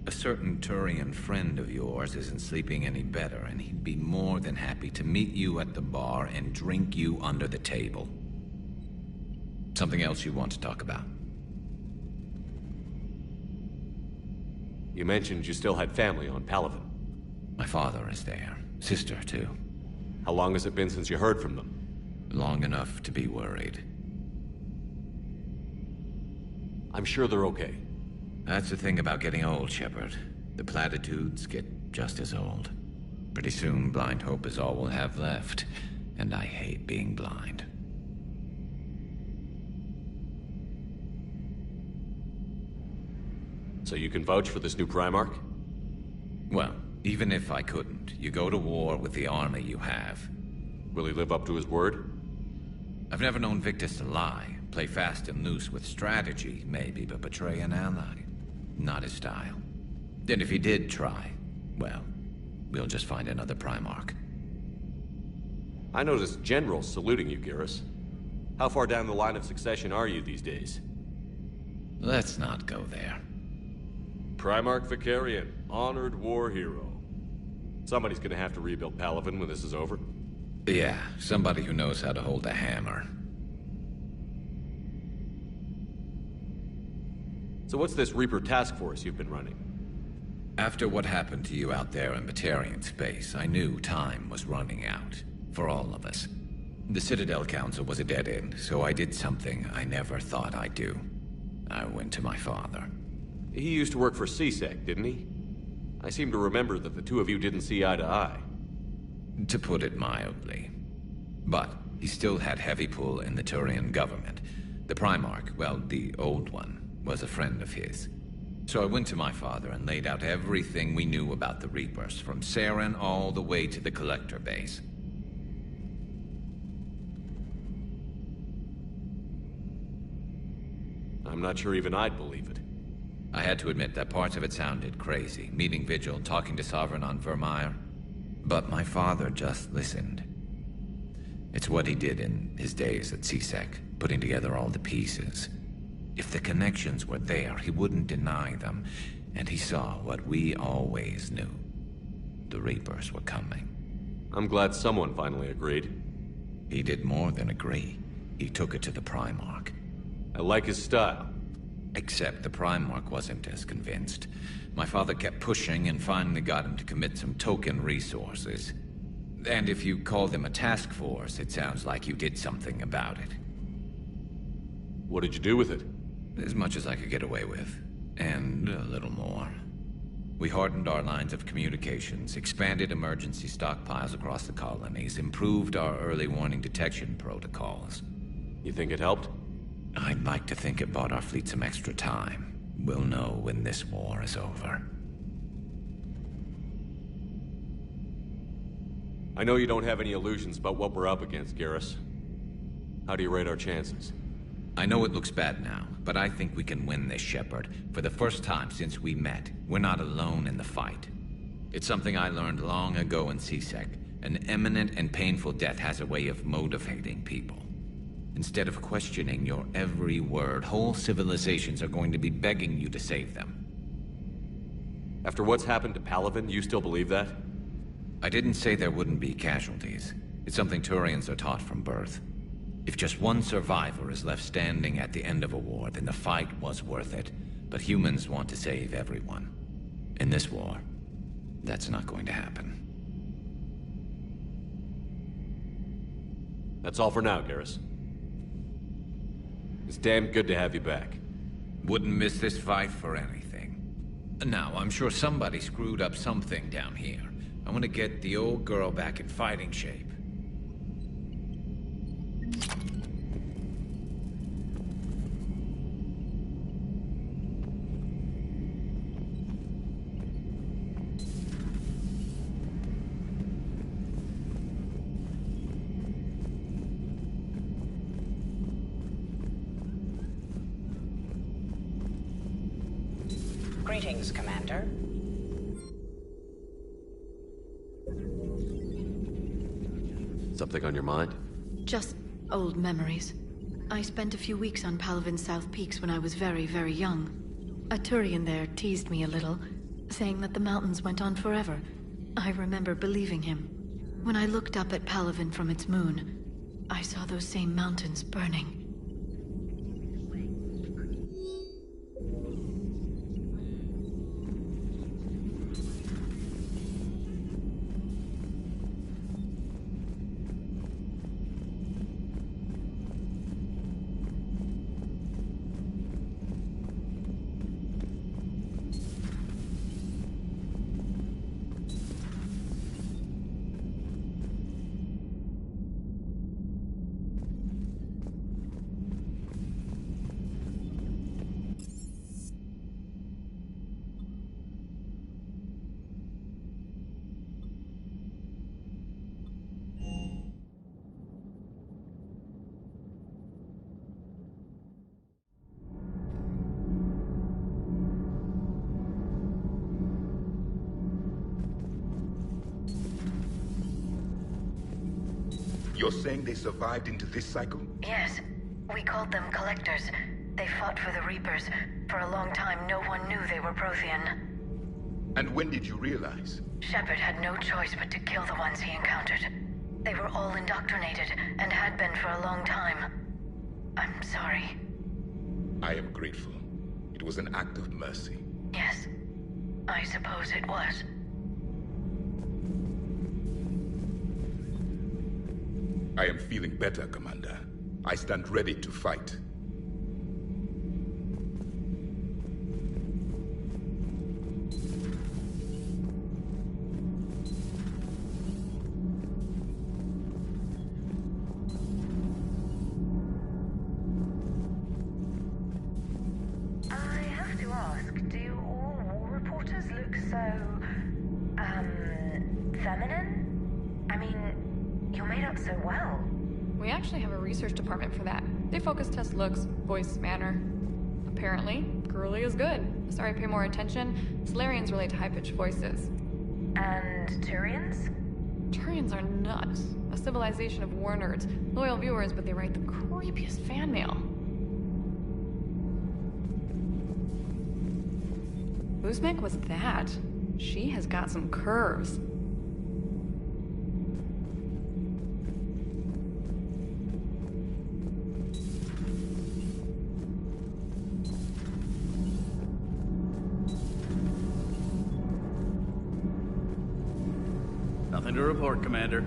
a certain Turian friend of yours isn't sleeping any better, and he'd be more than happy to meet you at the bar and drink you under the table. Something else you want to talk about? You mentioned you still had family on Palaven. My father is there. Sister, too. How long has it been since you heard from them? Long enough to be worried. I'm sure they're okay. That's the thing about getting old, Shepard. The platitudes get just as old. Pretty soon, blind hope is all we'll have left. And I hate being blind. So you can vouch for this new Primarch? Well, even if I couldn't, you go to war with the army you have. Will he live up to his word? I've never known Victus to lie. Play fast and loose with strategy, maybe, but betray an ally. Not his style. And if he did try, well, we'll just find another Primarch. I noticed generals saluting you, Garrus. How far down the line of succession are you these days? Let's not go there. Primarch Vicarian, honored war hero. Somebody's gonna have to rebuild Palaven when this is over. Yeah, somebody who knows how to hold a hammer. So what's this Reaper task force you've been running? After what happened to you out there in Batarian space, I knew time was running out. For all of us. The Citadel Council was a dead end, so I did something I never thought I'd do. I went to my father. He used to work for C-Sec, didn't he? I seem to remember that the two of you didn't see eye to eye. To put it mildly. But he still had heavy pull in the Turian government. The Primarch, well, the old one, was a friend of his. So I went to my father and laid out everything we knew about the Reapers, from Saren all the way to the Collector base. I'm not sure even I'd believe it. I had to admit that parts of it sounded crazy, meeting Vigil, talking to Sovereign on Virmire. But my father just listened. It's what he did in his days at C-Sec, putting together all the pieces. If the connections were there, he wouldn't deny them, and he saw what we always knew. The Reapers were coming. I'm glad someone finally agreed. He did more than agree. He took it to the Primarch. I like his style. Except the Primarch wasn't as convinced. My father kept pushing and finally got him to commit some token resources. And if you call them a task force, it sounds like you did something about it. What did you do with it? As much as I could get away with. And a little more. We hardened our lines of communications, expanded emergency stockpiles across the colonies, improved our early warning detection protocols. You think it helped? I'd like to think it bought our fleet some extra time. We'll know when this war is over. I know you don't have any illusions about what we're up against, Garrus. How do you rate our chances? I know it looks bad now, but I think we can win this, Shepard. For the first time since we met, we're not alone in the fight. It's something I learned long ago in C-Sec. An imminent and painful death has a way of motivating people. Instead of questioning your every word, whole civilizations are going to be begging you to save them. After what's happened to Palaven, you still believe that? I didn't say there wouldn't be casualties. It's something Turians are taught from birth. If just one survivor is left standing at the end of a war, then the fight was worth it. But humans want to save everyone. In this war, that's not going to happen. That's all for now, Garrus. It's damn good to have you back. Wouldn't miss this fight for anything. Now, I'm sure somebody screwed up something down here. I want to get the old girl back in fighting shape. Greetings, Commander. Something on your mind? Just old memories. I spent a few weeks on Palaven's South Peaks when I was very, very young. A Turian there teased me a little, saying that the mountains went on forever. I remember believing him. When I looked up at Palaven from its moon, I saw those same mountains burning. You're saying they survived into this cycle? Yes. We called them Collectors. They fought for the Reapers. For a long time, no one knew they were Prothean. And when did you realize? Shepard had no choice but to kill the ones he encountered. They were all indoctrinated, and had been for a long time. I'm sorry. I am grateful. It was an act of mercy. Yes. I suppose it was. I am feeling better, Commander. I stand ready to fight. I have to ask, do all war reporters look so, feminine? I mean, you're made up so well. We actually have a research department for that. They focus test looks, voice, manner. Apparently, girly is good. Sorry, pay more attention. Salarians relate to high-pitched voices. And Turians? Turians are nuts. A civilization of war nerds. Loyal viewers, but they write the creepiest fan mail. Uzmek was that. She has got some curves. Time to report, Commander.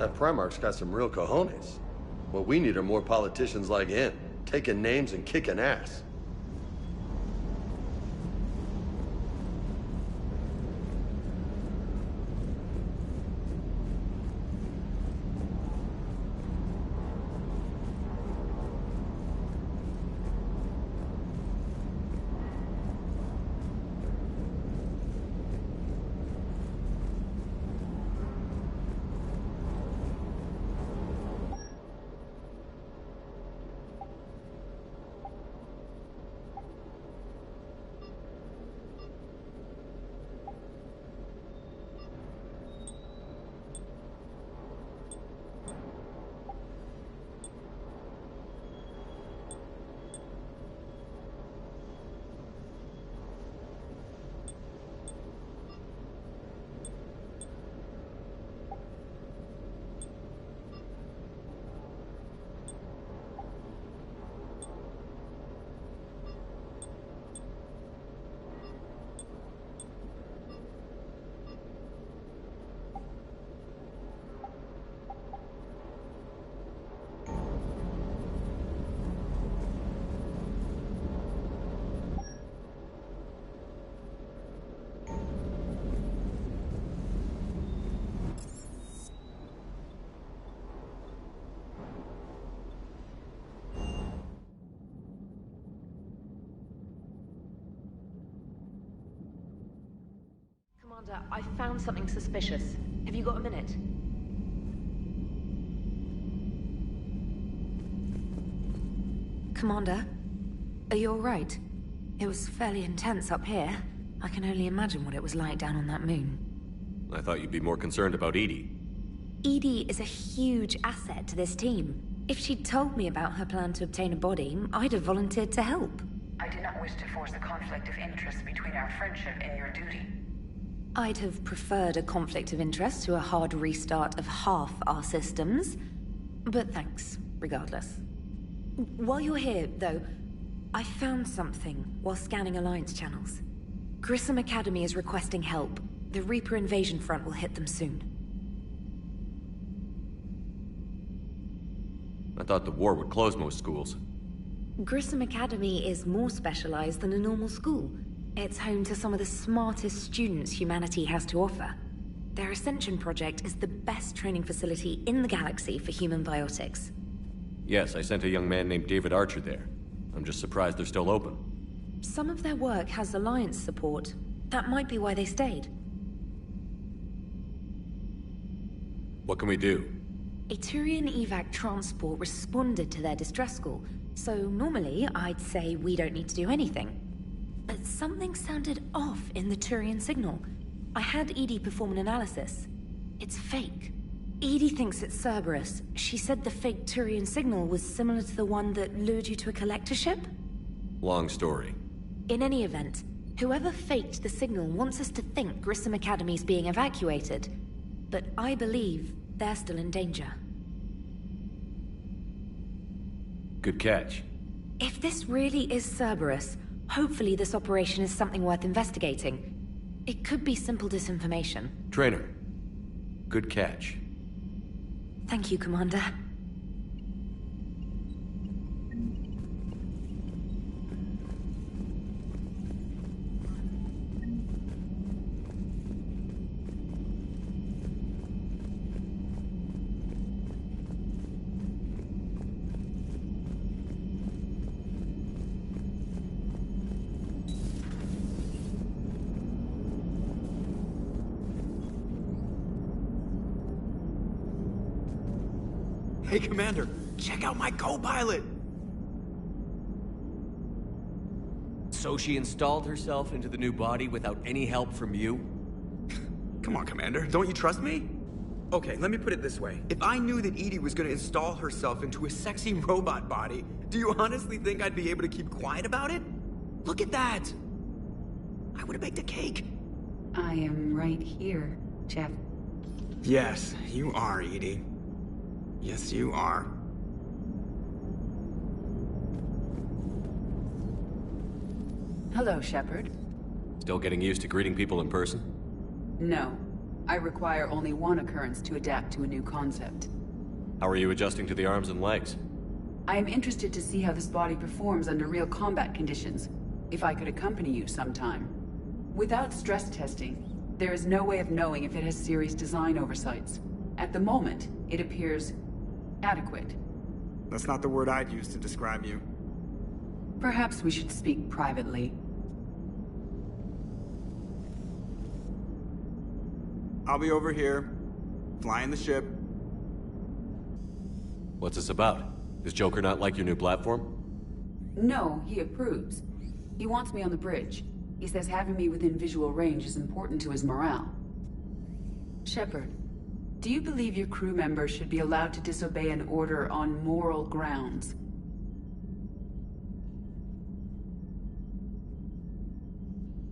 That Primarch's got some real cojones. What we need are more politicians like him, taking names and kicking ass. Commander, I found something suspicious. Have you got a minute? Commander, are you alright? It was fairly intense up here. I can only imagine what it was like down on that moon. I thought you'd be more concerned about EDI. EDI is a huge asset to this team. If she'd told me about her plan to obtain a body, I'd have volunteered to help. I do not wish to force a conflict of interest between our friendship and your duty. I'd have preferred a conflict of interest to a hard restart of half our systems. But thanks, regardless. While you're here, though, I found something while scanning Alliance channels. Grissom Academy is requesting help. The Reaper invasion front will hit them soon. I thought the war would close most schools. Grissom Academy is more specialized than a normal school. It's home to some of the smartest students humanity has to offer. Their Ascension project is the best training facility in the galaxy for human biotics. Yes, I sent a young man named David Archer there. I'm just surprised they're still open. Some of their work has Alliance support. That might be why they stayed. What can we do? A Turian evac transport responded to their distress call, so normally I'd say we don't need to do anything. But something sounded off in the Turian signal. I had EDI perform an analysis. It's fake. EDI thinks it's Cerberus. She said the fake Turian signal was similar to the one that lured you to a collector ship? Long story. In any event, whoever faked the signal wants us to think Grissom Academy's being evacuated. But I believe they're still in danger. Good catch. If this really is Cerberus, hopefully this operation is something worth investigating. It could be simple disinformation. Trainer, good catch. Thank you, Commander. Hey, Commander, check out my co-pilot! So she installed herself into the new body without any help from you? Come on, Commander, don't you trust me? Okay, let me put it this way. If I knew that EDI was gonna install herself into a sexy robot body, do you honestly think I'd be able to keep quiet about it? Look at that! I would've baked a cake. I am right here, Jeff. Yes, you are, EDI. Yes, you are. Hello, Shepard. Still getting used to greeting people in person? No. I require only one occurrence to adapt to a new concept. How are you adjusting to the arms and legs? I am interested to see how this body performs under real combat conditions. If I could accompany you sometime. Without stress testing, there is no way of knowing if it has serious design oversights. At the moment, it appears adequate. That's not the word I'd use to describe you. Perhaps we should speak privately. I'll be over here, flying the ship. What's this about? Does Joker not like your new platform? No, he approves. He wants me on the bridge. He says having me within visual range is important to his morale. Shepard, do you believe your crew members should be allowed to disobey an order on moral grounds?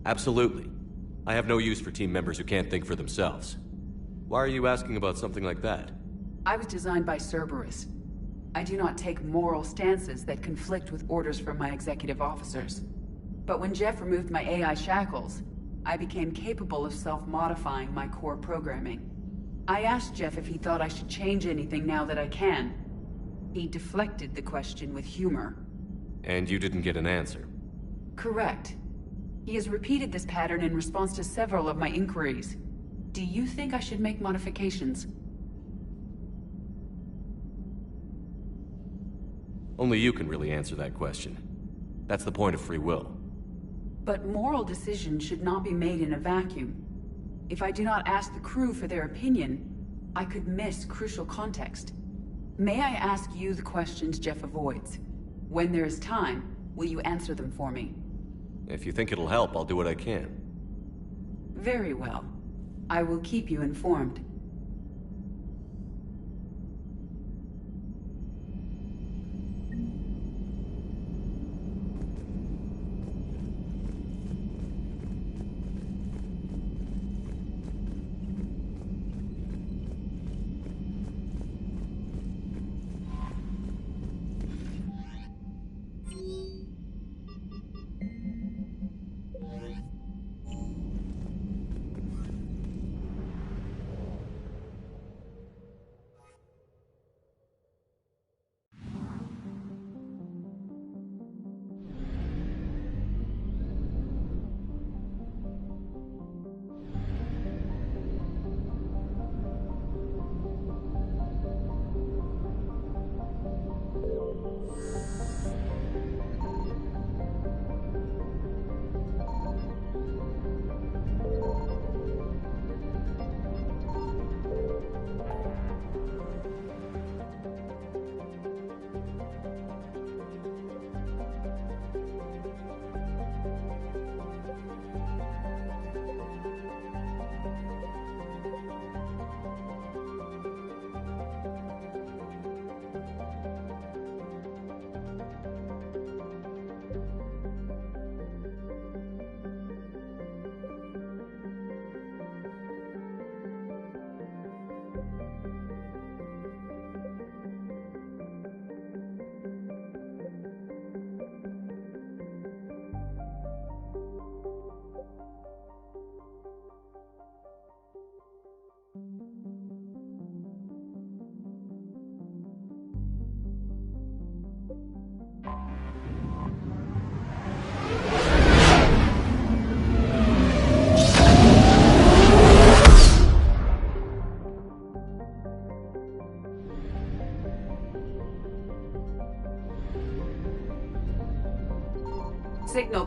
Absolutely. I have no use for team members who can't think for themselves. Why are you asking about something like that? I was designed by Cerberus. I do not take moral stances that conflict with orders from my executive officers. But when Jeff removed my AI shackles, I became capable of self-modifying my core programming. I asked Jeff if he thought I should change anything now that I can. He deflected the question with humor. And you didn't get an answer? Correct. He has repeated this pattern in response to several of my inquiries. Do you think I should make modifications? Only you can really answer that question. That's the point of free will. But moral decisions should not be made in a vacuum. If I do not ask the crew for their opinion, I could miss crucial context. May I ask you the questions Jeff avoids? When there is time, will you answer them for me? If you think it'll help, I'll do what I can. Very well. I will keep you informed.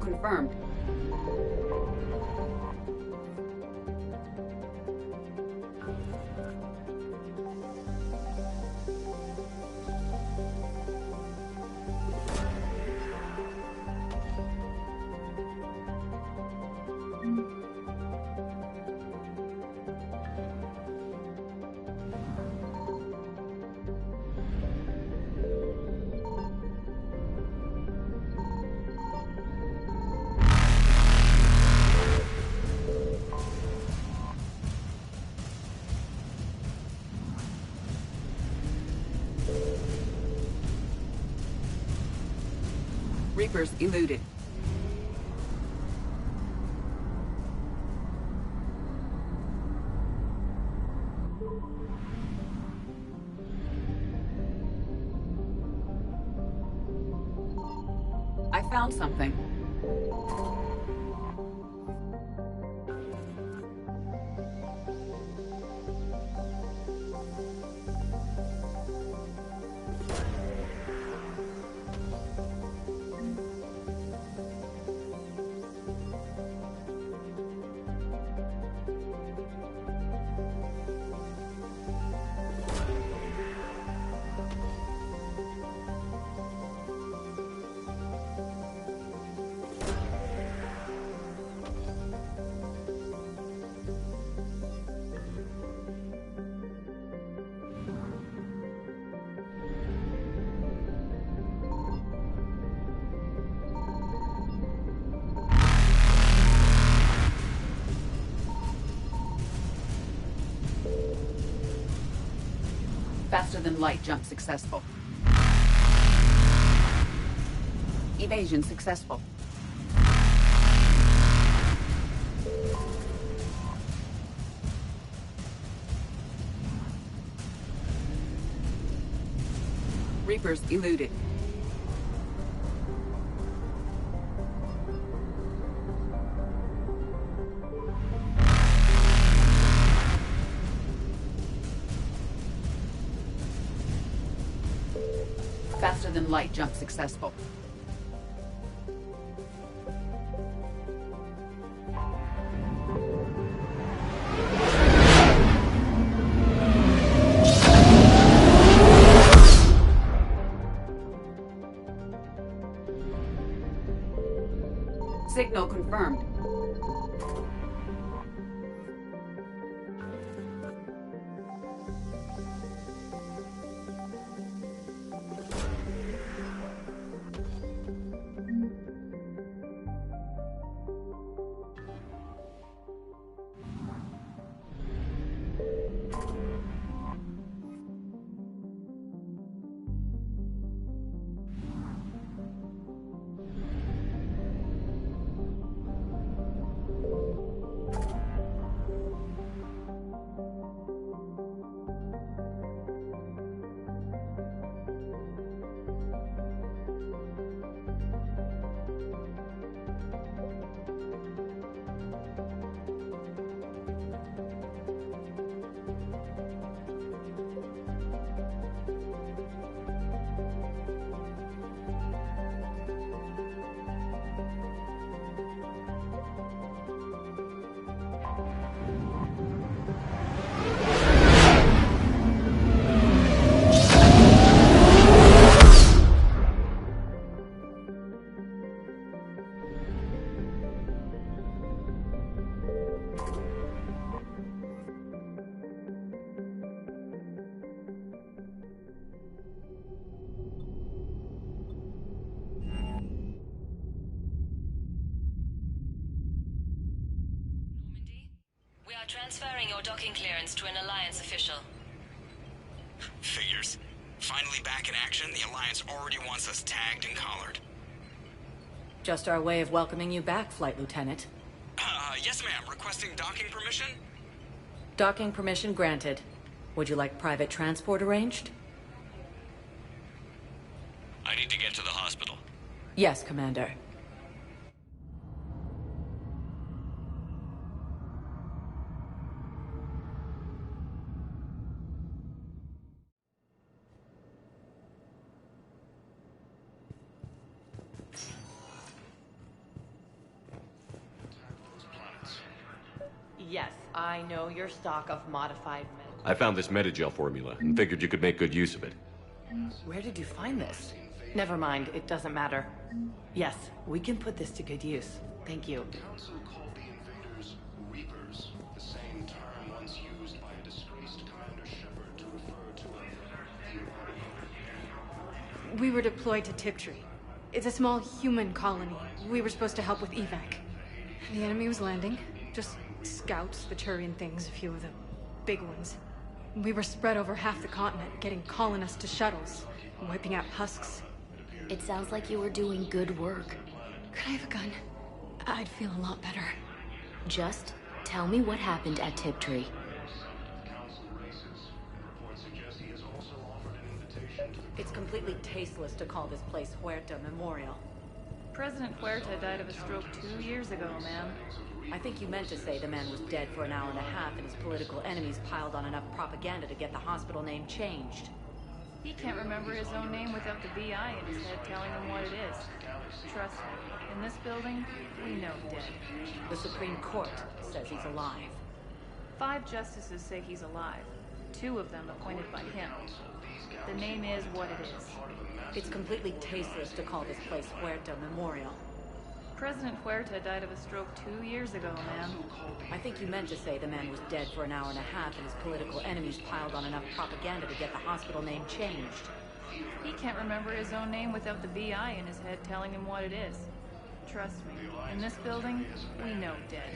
confirmed. Reapers eluded. I found something. Faster than light jump successful. Evasion successful. Reapers eluded. Faster than light jump successful. Signal confirmed. Transferring your docking clearance to an Alliance official. Figures. Finally back in action, the Alliance already wants us tagged and collared. Just our way of welcoming you back, Flight Lieutenant. Yes ma'am. Requesting docking permission? Docking permission granted. Would you like private transport arranged? I need to get to the hospital. Yes, Commander. Yes, I know your stock of modified med. I found this Metagel formula and figured you could make good use of it. Where did you find this? Never mind, it doesn't matter. Yes, we can put this to good use. Thank you. Council called the invaders Reapers, the same term once used by a disgraced Commander Shepard to refer to We were deployed to Tiptree. It's a small human colony. We were supposed to help with evac. The enemy was landing. Just scouts, the Turian things, a few of the big ones. We were spread over half the continent, getting colonists to shuttles, wiping out husks. It sounds like you were doing good work. Could I have a gun? I'd feel a lot better. Just tell me what happened at Tiptree. It's completely tasteless to call this place Huerta Memorial. President Huerta died of a stroke 2 years ago, ma'am. I think you meant to say the man was dead for an hour and a half and his political enemies piled on enough propaganda to get the hospital name changed. He can't remember his own name without the BI in his head telling him what it is. Trust me, in this building, we know dead. The Supreme Court says he's alive. 5 justices say he's alive. 2 of them appointed by him. The name is what it is. It's completely tasteless to call this place Huerta Memorial. President Huerta died of a stroke 2 years ago, ma'am. I think you meant to say the man was dead for an hour and a half and his political enemies piled on enough propaganda to get the hospital name changed. He can't remember his own name without the BI in his head telling him what it is. Trust me, in this building, we know dead.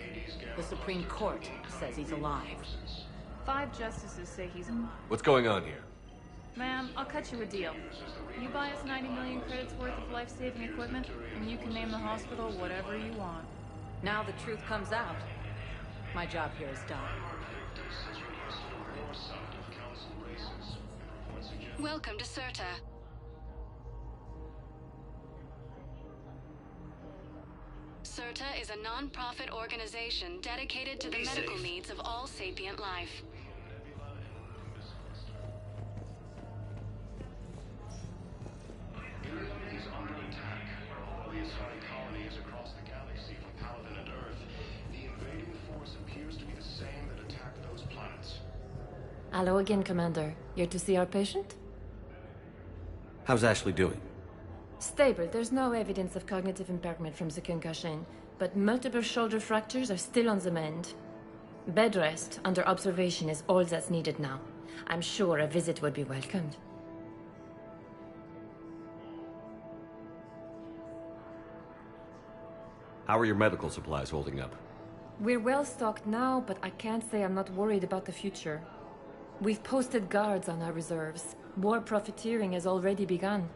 The Supreme Court says he's alive. 5 justices say he's... What's going on here? Ma'am, I'll cut you a deal. You buy us 90 million credits worth of life-saving equipment, and you can name the hospital whatever you want. Now the truth comes out. My job here is done. Welcome to Serta. Serta is a non-profit organization dedicated to the medical needs of all sapient life. Hello again, Commander. Here to see our patient? How's Ashley doing? Stable. There's no evidence of cognitive impairment from the concussion, but multiple shoulder fractures are still on the mend. Bed rest under observation is all that's needed now. I'm sure a visit would be welcomed. How are your medical supplies holding up? We're well stocked now, but I can't say I'm not worried about the future. We've posted guards on our reserves. War profiteering has already begun.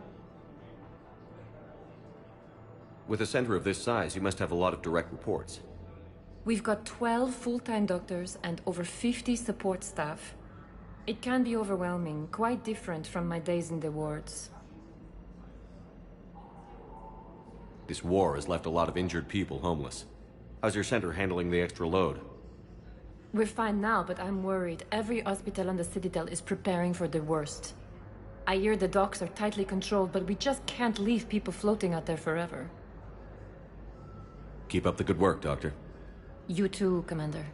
With a center of this size, you must have a lot of direct reports. We've got 12 full-time doctors and over 50 support staff. It can be overwhelming, quite different from my days in the wards. This war has left a lot of injured people homeless. How's your center handling the extra load? We're fine now, but I'm worried. Every hospital on the Citadel is preparing for the worst. I hear the docks are tightly controlled, but we just can't leave people floating out there forever. Keep up the good work, Doctor. You too, Commander.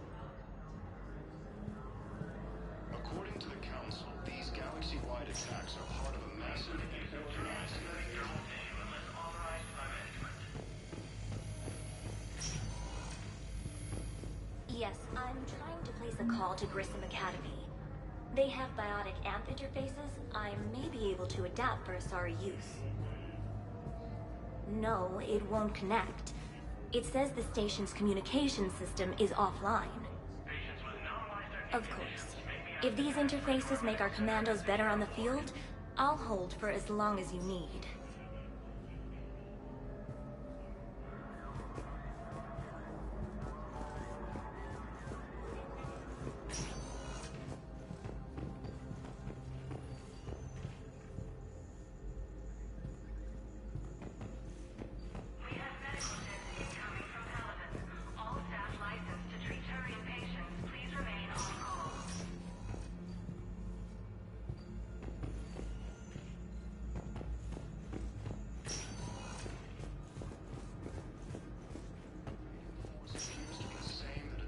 According to the Council, these galaxy-wide attacks are part of a massive organized... Yes, I'm trying to place a call to Grissom Academy. They have biotic amp interfaces I may be able to adapt for Asari use. No, it won't connect. It says the station's communication system is offline. Of course. If these interfaces make our commandos better on the field, I'll hold for as long as you need.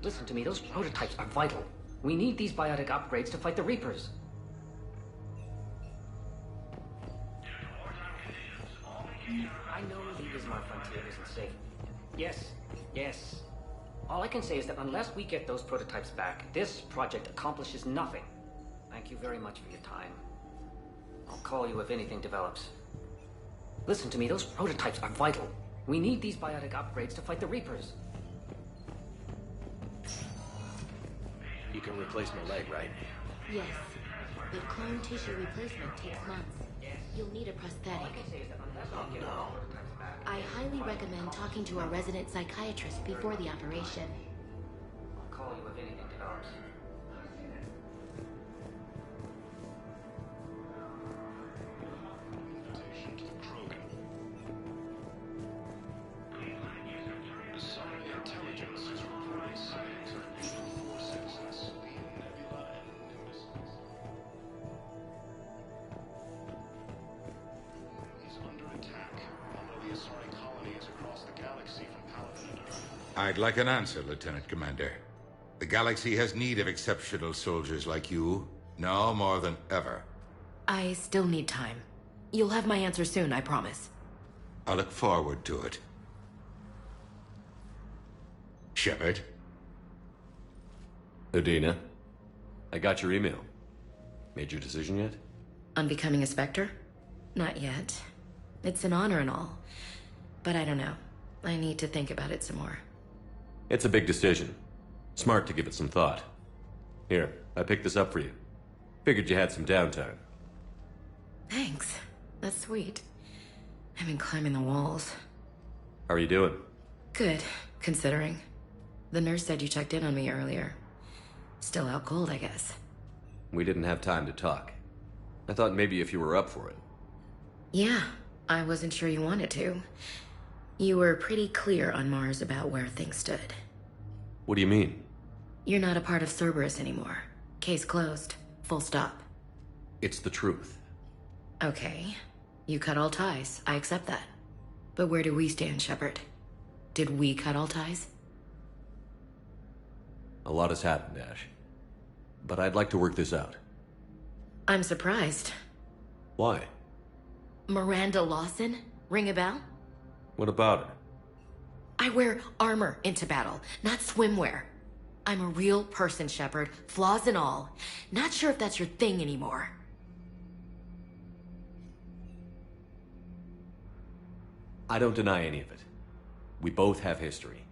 Listen to me, those prototypes are vital. We need these biotic upgrades to fight the Reapers. I know leaving our frontier isn't safe. Yes. All I can say is that unless we get those prototypes back, this project accomplishes nothing. Thank you very much for your time. I'll call you if anything develops. Listen to me, those prototypes are vital. We need these biotic upgrades to fight the Reapers. You can replace my leg, right? Yes, but clone tissue replacement takes months. You'll need a prosthetic. Oh, no. I highly recommend talking to a resident psychiatrist before the operation. I'll call you if anything develops. I'd like an answer, Lieutenant Commander. The galaxy has need of exceptional soldiers like you, now more than ever. I still need time. You'll have my answer soon, I promise. I look forward to it. Shepard? Udina, I got your email. Made your decision yet? On becoming a Spectre? Not yet. It's an honor and all. But I don't know. I need to think about it some more. It's a big decision. Smart to give it some thought. Here, I picked this up for you. Figured you had some downtime. Thanks. That's sweet. I've been climbing the walls. How are you doing? Good, considering. The nurse said you checked in on me earlier. Still out cold, I guess. We didn't have time to talk. I thought maybe if you were up for it. Yeah, I wasn't sure you wanted to. You were pretty clear on Mars about where things stood. What do you mean? You're not a part of Cerberus anymore. Case closed. Full stop. It's the truth. Okay. You cut all ties. I accept that. But where do we stand, Shepard? Did we cut all ties? A lot has happened, Ash. But I'd like to work this out. I'm surprised. Why? Miranda Lawson? Ring a bell? What about her? I wear armor into battle, not swimwear. I'm a real person, Shepard, flaws and all. Not sure if that's your thing anymore. I don't deny any of it. We both have history.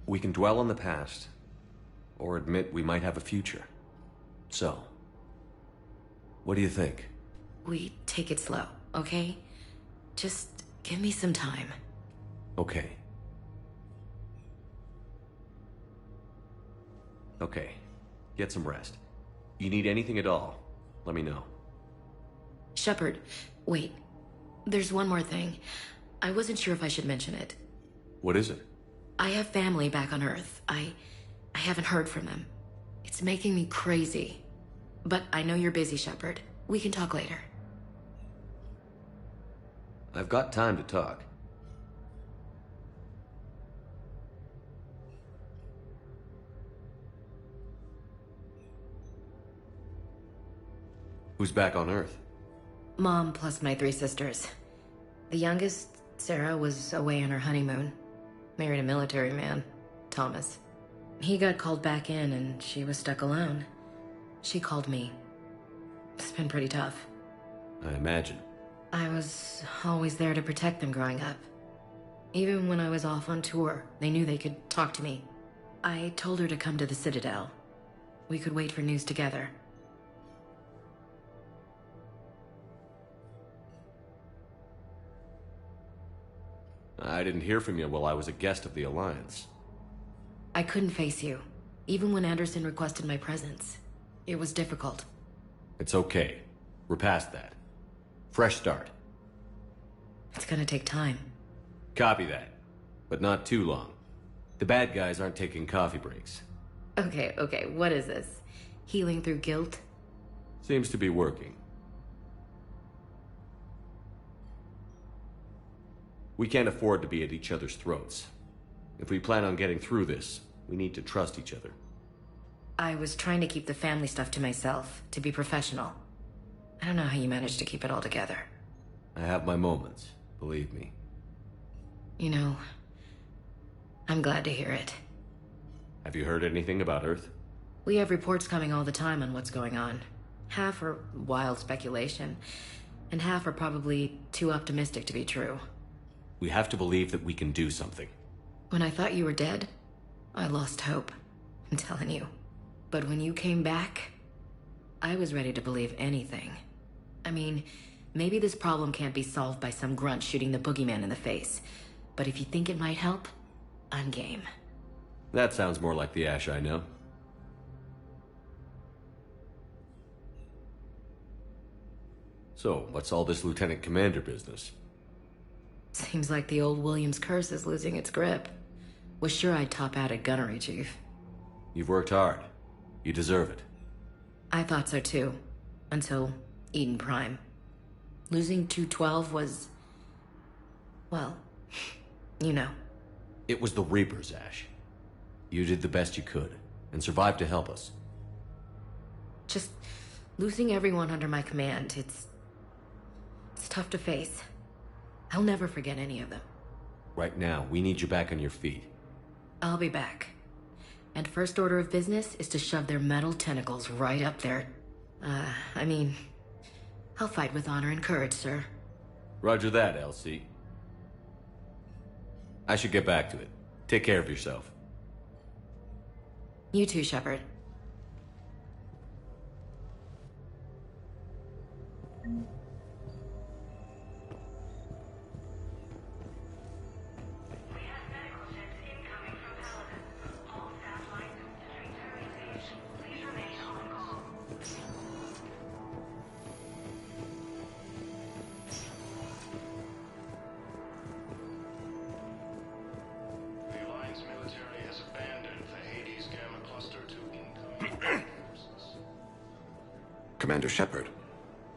We can dwell on the past, or admit we might have a future. So, what do you think? We take it slow, okay? Just give me some time. Okay. Okay. Get some rest. You need anything at all, let me know. Shepard, wait. There's one more thing. I wasn't sure if I should mention it. What is it? I have family back on Earth. I haven't heard from them. It's making me crazy. But I know you're busy, Shepard. We can talk later. I've got time to talk. Who's back on Earth? Mom plus my 3 sisters. The youngest, Sarah, was away on her honeymoon. Married a military man, Thomas. He got called back in and she was stuck alone. She called me. It's been pretty tough. I imagine. I was always there to protect them growing up. Even when I was off on tour, they knew they could talk to me. I told her to come to the Citadel. We could wait for news together. I didn't hear from you while I was a guest of the Alliance. I couldn't face you, even when Anderson requested my presence. It was difficult. It's okay. We're past that. Fresh start. It's gonna take time. Copy that. But not too long. The bad guys aren't taking coffee breaks. Okay, what is this? Healing through guilt? Seems to be working. We can't afford to be at each other's throats. If we plan on getting through this, We need to trust each other. I was trying to keep the family stuff to myself, to be professional. I don't know how you managed to keep it all together. I have my moments, believe me. You know, I'm glad to hear it. Have you heard anything about Earth? We have reports coming all the time on what's going on. Half are wild speculation, and half are probably too optimistic to be true. We have to believe that we can do something. When I thought you were dead, I lost hope. I'm telling you. But when you came back, I was ready to believe anything. I mean, maybe this problem can't be solved by some grunt shooting the boogeyman in the face. But if you think it might help, I'm game. That sounds more like the Ash I know. So, what's all this Lieutenant Commander business? Seems like the old Williams curse is losing its grip. Was sure I'd top out at gunnery, Chief. You've worked hard. You deserve it. I thought so too. Until Eden Prime. Losing 212 was... well, you know. It was the Reapers, Ash. You did the best you could, and survived to help us. Just losing everyone under my command, it's tough to face. I'll never forget any of them. Right now, we need you back on your feet. I'll be back. And first order of business is to shove their metal tentacles right up there. I mean, I'll fight with honor and courage, sir. Roger that, LC. I should get back to it. Take care of yourself. You too, Shepard. Commander Shepard.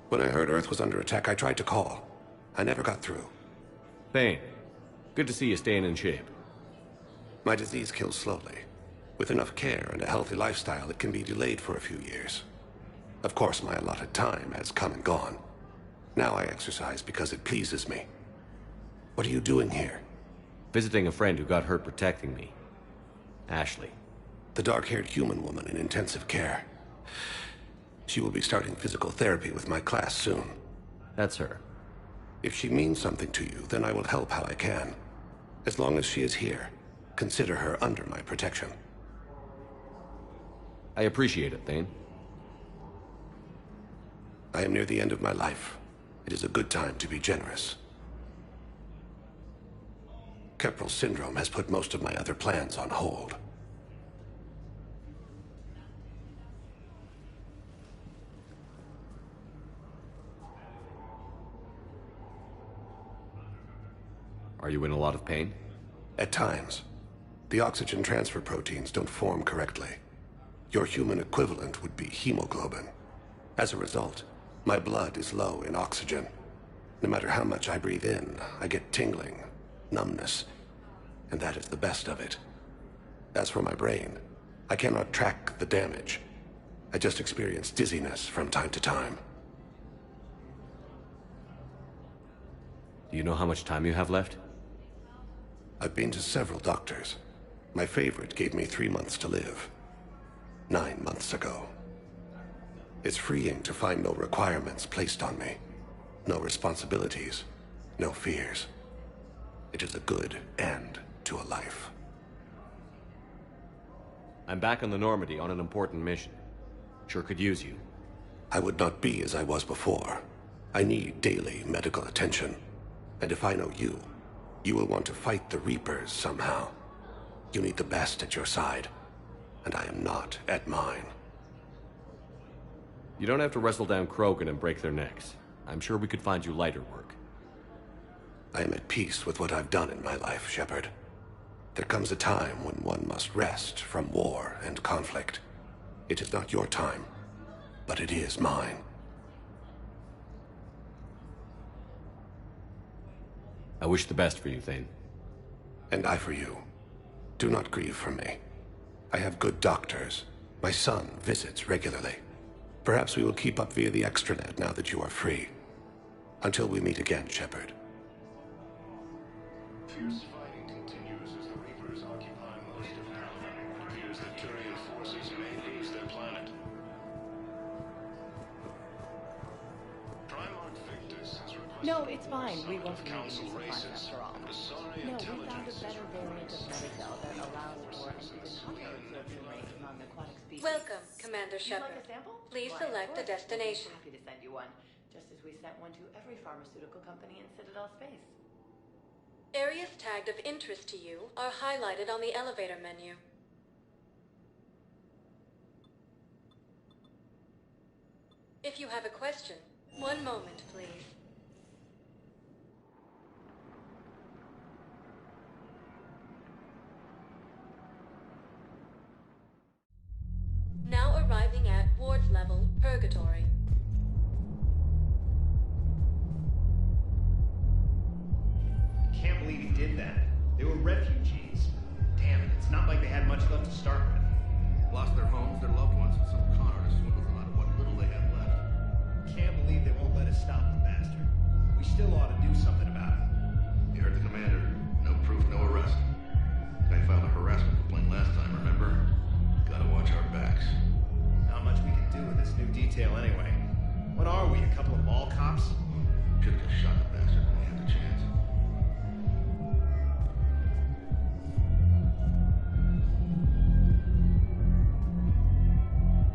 When I heard Earth was under attack, I tried to call. I never got through. Thane, good to see you staying in shape. My disease kills slowly. With enough care and a healthy lifestyle, it can be delayed for a few years. Of course, my allotted time has come and gone. Now I exercise because it pleases me. What are you doing here? Visiting a friend who got hurt protecting me. Ashley. The dark-haired human woman in intensive care. She will be starting physical therapy with my class soon. That's her. If she means something to you, then I will help how I can. As long as she is here, consider her under my protection. I appreciate it, Thane. I am near the end of my life. It is a good time to be generous. Keppel syndrome has put most of my other plans on hold. Are you in a lot of pain? At times. The oxygen transfer proteins don't form correctly. Your human equivalent would be hemoglobin. As a result, my blood is low in oxygen. No matter how much I breathe in, I get tingling, numbness, and that is the best of it. As for my brain, I cannot track the damage. I just experience dizziness from time to time. Do you know how much time you have left? I've been to several doctors. My favorite gave me 3 months to live. 9 months ago. It's freeing to find no requirements placed on me. No responsibilities. No fears. It is a good end to a life. I'm back on the Normandy on an important mission. Sure could use you. I would not be as I was before. I need daily medical attention. And if I know you, you will want to fight the Reapers somehow. You need the best at your side, and I am not at mine. You don't have to wrestle down Krogan and break their necks. I'm sure we could find you lighter work. I am at peace with what I've done in my life, Shepard. There comes a time when one must rest from war and conflict. It is not your time, but it is mine. I wish the best for you, Thane. And I for you. Do not grieve for me. I have good doctors. My son visits regularly. Perhaps we will keep up via the extranet now that you are free. Until we meet again, Shepard. Fierce fighting continues as the Reapers occupy most of Halifax. It appears that Turian forces may lose their planet. Primarch Victus has requested... No, it's fine. We won't be council using supplies races. after all. No, we found a better variant of Medical that allows for an even higher absorption rate among aquatic species. Welcome, Commander Would you like Shepard. a sample? Please Why, of select a course. destination. Happy to send you one, just as we sent one to every pharmaceutical company in Citadel space. Areas tagged of interest to you are highlighted on the elevator menu. If you have a question, one moment, please. Now arriving at Ward's level, Purgatory. Can't believe he did that. They were refugees. Damn it, it's not like they had much left to start with. Lost their homes, their loved ones, and some con artist swindled them out of what little they had left. Can't believe they won't let us stop the bastard. We still ought to do something about it. You heard the commander. No proof, no arrest. They filed a harassment complaint last time, remember? Gotta watch our backs. Not much we can do with this new detail anyway. What are we, a couple of mall cops? Could've just shot the bastard when we had the chance.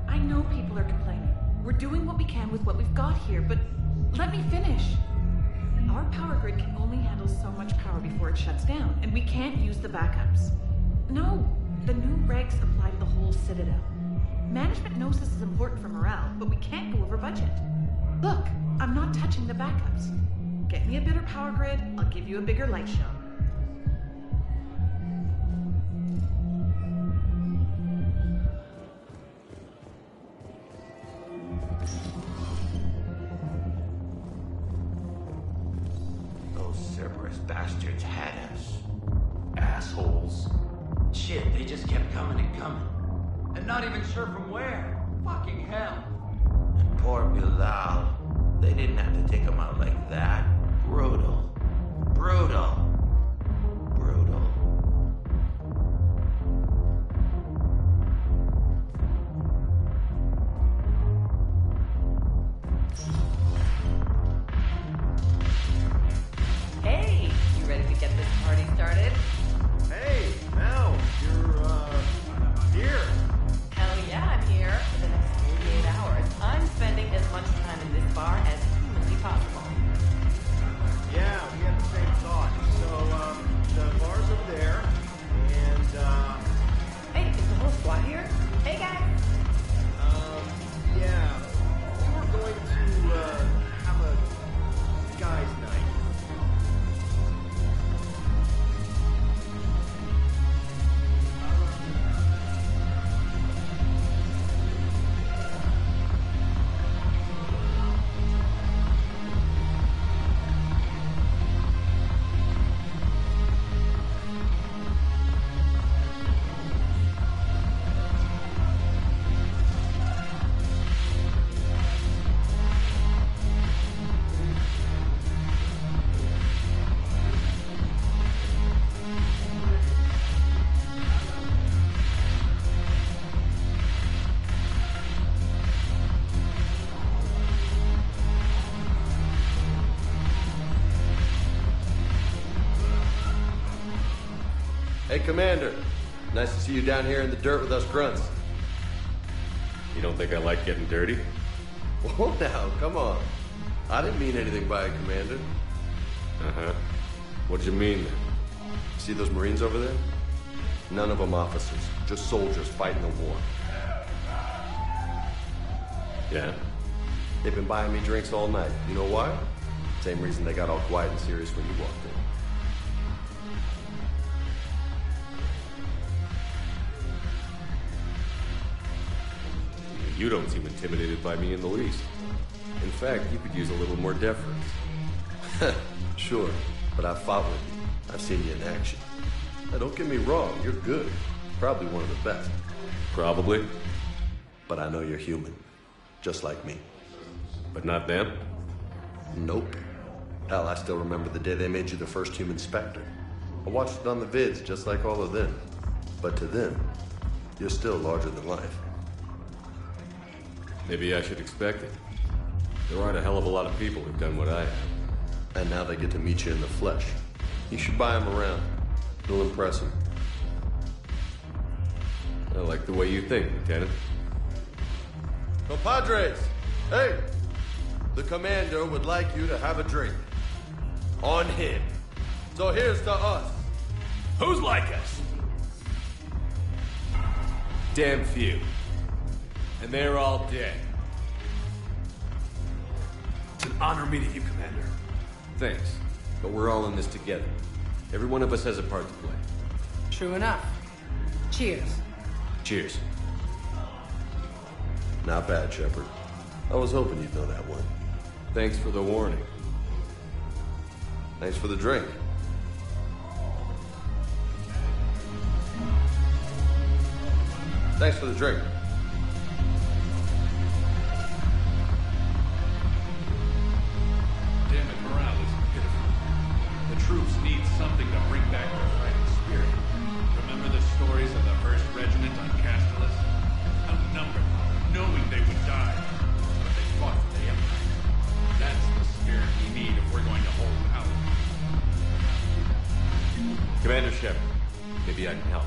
I know people are complaining. We're doing what we can with what we've got here, but let me finish. Our power grid can only handle so much power before it shuts down, and we can't use the backups. No, the new regs apply to the whole Citadel. Management knows this is important for morale, but we can't go over budget. Look, I'm not touching the backups. Get me a better power grid, I'll give you a bigger light show. Those Cerberus bastards had us. Assholes. Shit, they just kept coming and coming. And not even sure from where. Fucking hell. And poor Bilal. They didn't have to take him out like that. Brutal. Brutal. Brutal. Hey, you ready to get this party started? Hey, Mel, you're, here. Hell yeah, I'm here. For the next 48 hours, I'm spending as much time in this bar as humanly possible. Yeah, we had the same thought. So, the bar's over there, and, Hey, is the whole squad here? Hey, guys! yeah. We were going to, have a guys' night. Hey, Commander. Nice to see you down here in the dirt with us grunts. You don't think I like getting dirty? Whoa, now, come on. I didn't mean anything by it, Commander. Uh-huh. What'd you mean, then? See those Marines over there? None of them officers, just soldiers fighting the war. Yeah? They've been buying me drinks all night. You know why? Same reason they got all quiet and serious when you walked in. You don't seem intimidated by me in the least. In fact, you could use a little more deference. Sure, but I've fought with you. I've seen you in action. Now, don't get me wrong, you're good. Probably one of the best. Probably. But I know you're human. Just like me. But not them? Nope. Hell, I still remember the day they made you the first human Spectre. I watched it on the vids, just like all of them. But to them, you're still larger than life. Maybe I should expect it. There aren't a hell of a lot of people who've done what I have. And now they get to meet you in the flesh. You should buy them around. It'll impress them. I like the way you think, Lieutenant. Compadres! Hey! The commander would like you to have a drink. On him. So here's to us. Who's like us? Damn few. And they're all dead. It's an honor meeting you, Commander. Thanks. But we're all in this together. Every one of us has a part to play. True enough. Cheers. Cheers. Not bad, Shepard. I was hoping you'd know that one. Thanks for the warning. Thanks for the drink. Thanks for the drink. Damn it, morale is pitiful. The troops need something to bring back their fighting spirit. Remember the stories of the 1st Regiment on Castellus? Outnumbered, knowing they would die. But they fought for the Empire. That's the spirit we need if we're going to hold out. Commander Shepard, maybe I can help.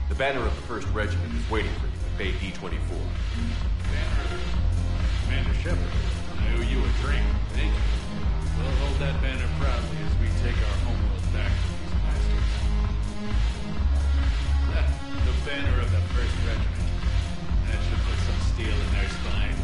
The banner of the 1st Regiment is waiting for you at Bay D-24. Banner? Commander Shepard, I owe you a drink. Thank you. We'll hold that banner proudly as we take our homeworld back to these bastards. The banner of the 1st Regiment. That should put some steel in their spine.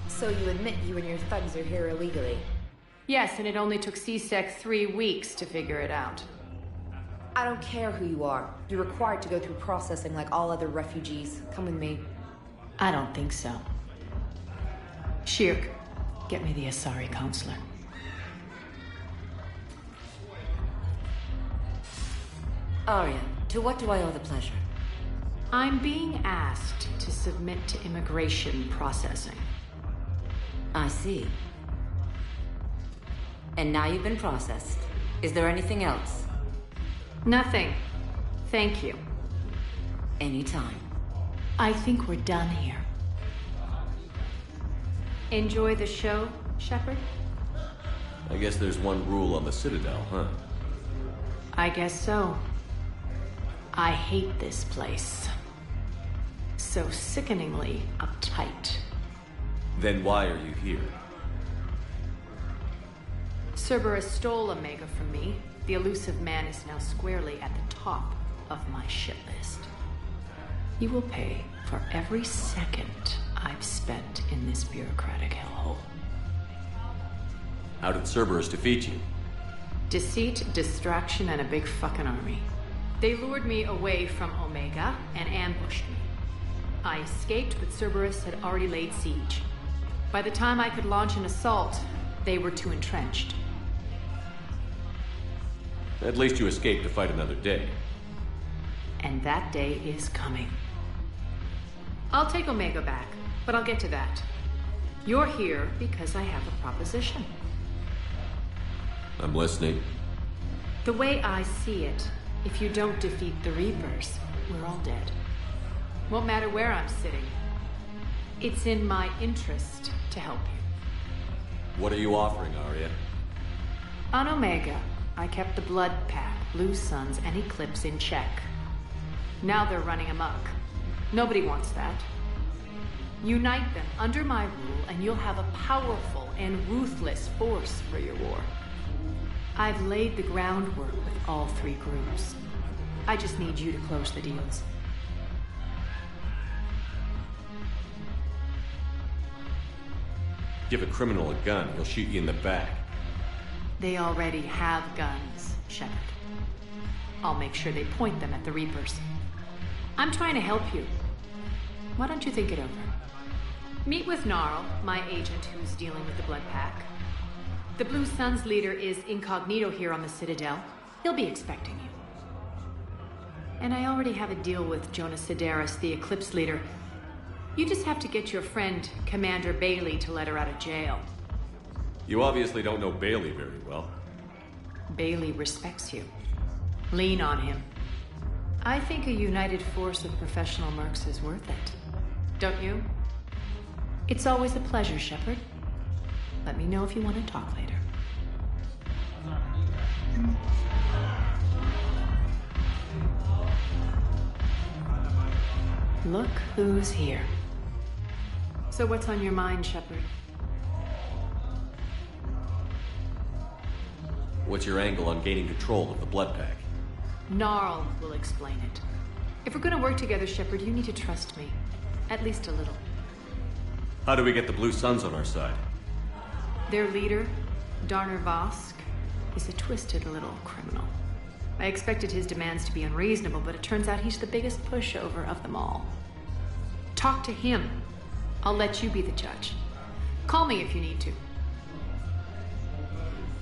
So you admit you and your thugs are here illegally? Yes, and it only took CSEC 3 weeks to figure it out. I don't care who you are. You're required to go through processing like all other refugees. Come with me. I don't think so. Shirk, get me the Asari counselor. Arya, to what do I owe the pleasure? I'm being asked to submit to immigration processing. I see. And now you've been processed. Is there anything else? Nothing. Thank you. Anytime. I think we're done here. Enjoy the show, Shepard? I guess there's one rule on the Citadel, huh? I guess so. I hate this place. So sickeningly uptight. Then why are you here? Cerberus stole Omega from me. The elusive man is now squarely at the top of my shit list. You will pay for every second I've spent in this bureaucratic hellhole. How did Cerberus defeat you? Deceit, distraction, and a big fucking army. They lured me away from Omega and ambushed me. I escaped, but Cerberus had already laid siege. By the time I could launch an assault, they were too entrenched. At least you escaped to fight another day. And that day is coming. I'll take Omega back, but I'll get to that. You're here because I have a proposition. I'm listening. The way I see it, if you don't defeat the Reapers, we're all dead. Won't matter where I'm sitting. It's in my interest to help you. What are you offering, Arya? On Omega, I kept the Blood Pack, Blue Suns, and Eclipse in check. Now they're running amok. Nobody wants that. Unite them under my rule, and you'll have a powerful and ruthless force for your war. I've laid the groundwork with all three groups. I just need you to close the deals. Give a criminal a gun, he'll shoot you in the back. They already have guns, Shepard. I'll make sure they point them at the Reapers. I'm trying to help you. Why don't you think it over? Meet with Gnarl, my agent who's dealing with the Blood Pack. The Blue Suns leader is incognito here on the Citadel. He'll be expecting you. And I already have a deal with Jonas Sidaris, the Eclipse leader. You just have to get your friend, Commander Bailey, to let her out of jail. You obviously don't know Bailey very well. Bailey respects you. Lean on him. I think a united force of professional mercs is worth it. Don't you? It's always a pleasure, Shepard. Let me know if you want to talk later. Look who's here. So what's on your mind, Shepard? What's your angle on gaining control of the Blood Pack? Gnarl will explain it. If we're gonna work together, Shepard, you need to trust me. At least a little. How do we get the Blue Suns on our side? Their leader, Darner Vosk, is a twisted little criminal. I expected his demands to be unreasonable, but it turns out he's the biggest pushover of them all. Talk to him. I'll let you be the judge. Call me if you need to.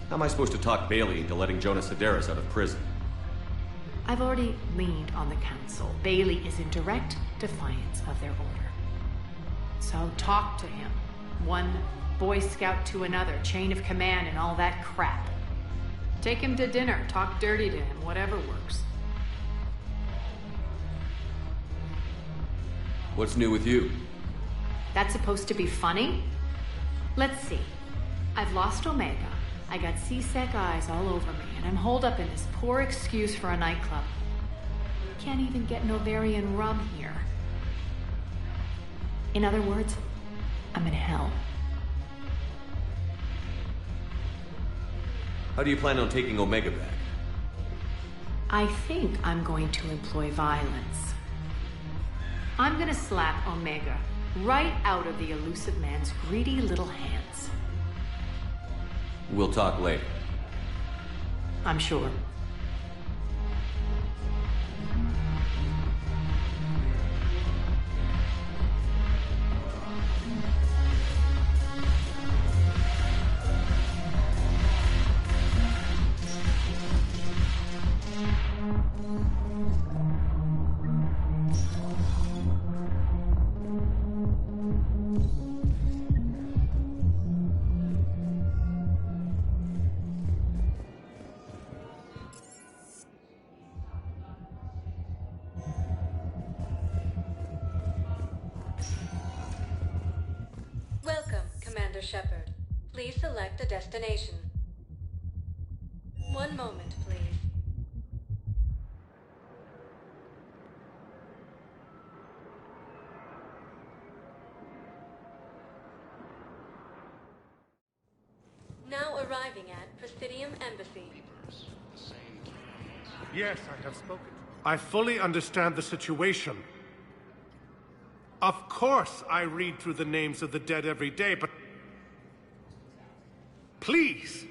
How am I supposed to talk Bailey into letting Jonas Sidaris out of prison? I've already leaned on the council. Bailey is in direct defiance of their order. So talk to him. One Boy Scout to another, chain of command and all that crap. Take him to dinner, talk dirty to him, whatever works. What's new with you? That's supposed to be funny? Let's see. I've lost Omega. I got C-Sec eyes all over me, and I'm holed up in this poor excuse for a nightclub. Can't even get Novarian rum here. In other words, I'm in hell. How do you plan on taking Omega back? I think I'm going to employ violence. I'm gonna slap Omega right out of the elusive man's greedy little hands. We'll talk later. I'm sure. Welcome, Commander Shepard. Please select a destination. One moment, please. Now arriving at Presidium Embassy. Yes, I have spoken. I fully understand the situation. Of course I read through the names of the dead every day, but... Please!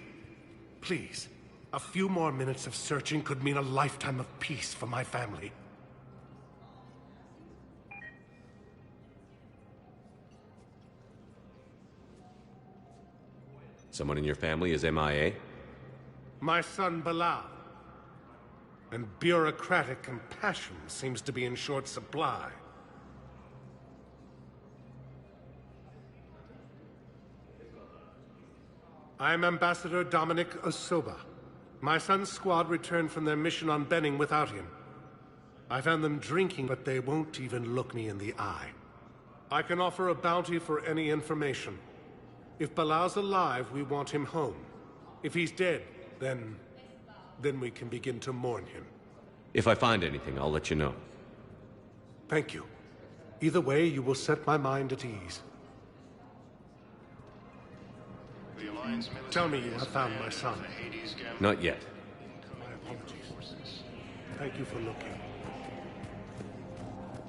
Please. A few more minutes of searching could mean a lifetime of peace for my family. Someone in your family is MIA? My son, Bilal. And bureaucratic compassion seems to be in short supply. I'm Ambassador Dominic Osoba. My son's squad returned from their mission on Benning without him. I found them drinking, but they won't even look me in the eye. I can offer a bounty for any information. If Bilal's alive, we want him home. If he's dead, then we can begin to mourn him. If I find anything, I'll let you know. Thank you. Either way, you will set my mind at ease. Tell me you have found my son. Not yet. My apologies. Thank you for looking.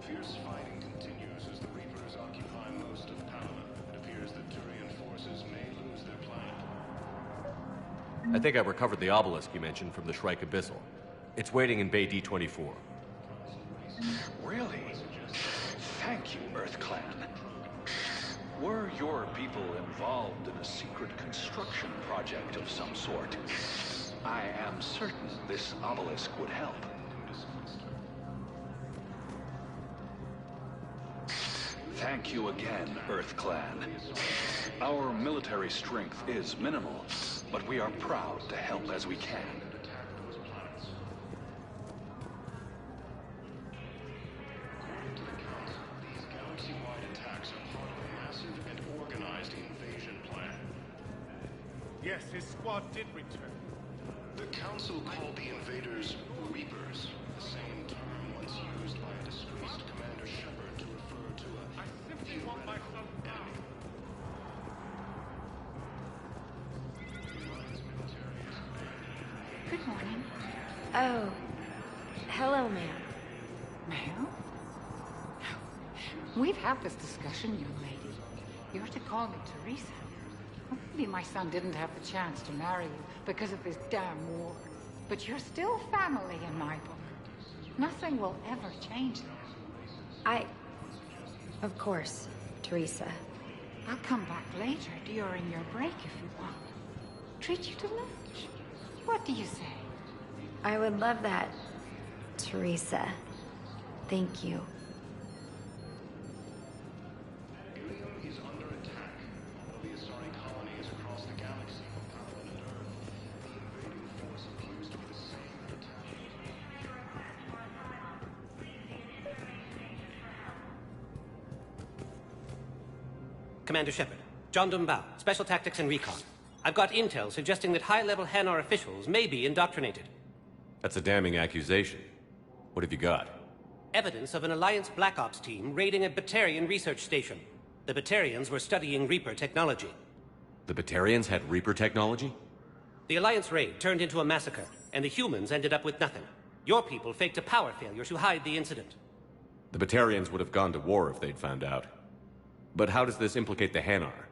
Fierce fighting continues as the Reapers occupy most of Panama. It appears that Turian forces may lose their planet. I think I recovered the obelisk you mentioned from the Shrike Abyssal. It's waiting in Bay D-24. Really? Thank you, Earth Clan. Were your people involved in a secret construction project of some sort, I am certain this obelisk would help. Thank you again, Earth Clan. Our military strength is minimal, but we are proud to help as we can. Yes, his squad did return. The Council called the invaders Reapers, the same term once used by a disgraced Commander Shepard to refer to a... I simply want my son back. Good morning. Oh. Hello, ma'am. Ma'am? We've had this discussion, young lady. You're to call me Teresa. Maybe my son didn't have the chance to marry you because of this damn war. But you're still family in my book. Nothing will ever change that. Of course, Teresa. I'll come back later during your break if you want. Treat you to lunch. What do you say? I would love that, Teresa. Thank you. Ilium is under attack. All the Asari colonies across the galaxy, Paladin and Earth. The invading force appears to be the same attack. Commander Shepard, John Dumbao, Special Tactics and Recon. I've got intel suggesting that high-level Hanar officials may be indoctrinated. That's a damning accusation. What have you got? Evidence of an Alliance Black Ops team raiding a Batarian research station. The Batarians were studying Reaper technology. The Batarians had Reaper technology? The Alliance raid turned into a massacre, and the humans ended up with nothing. Your people faked a power failure to hide the incident. The Batarians would have gone to war if they'd found out. But how does this implicate the Hanar?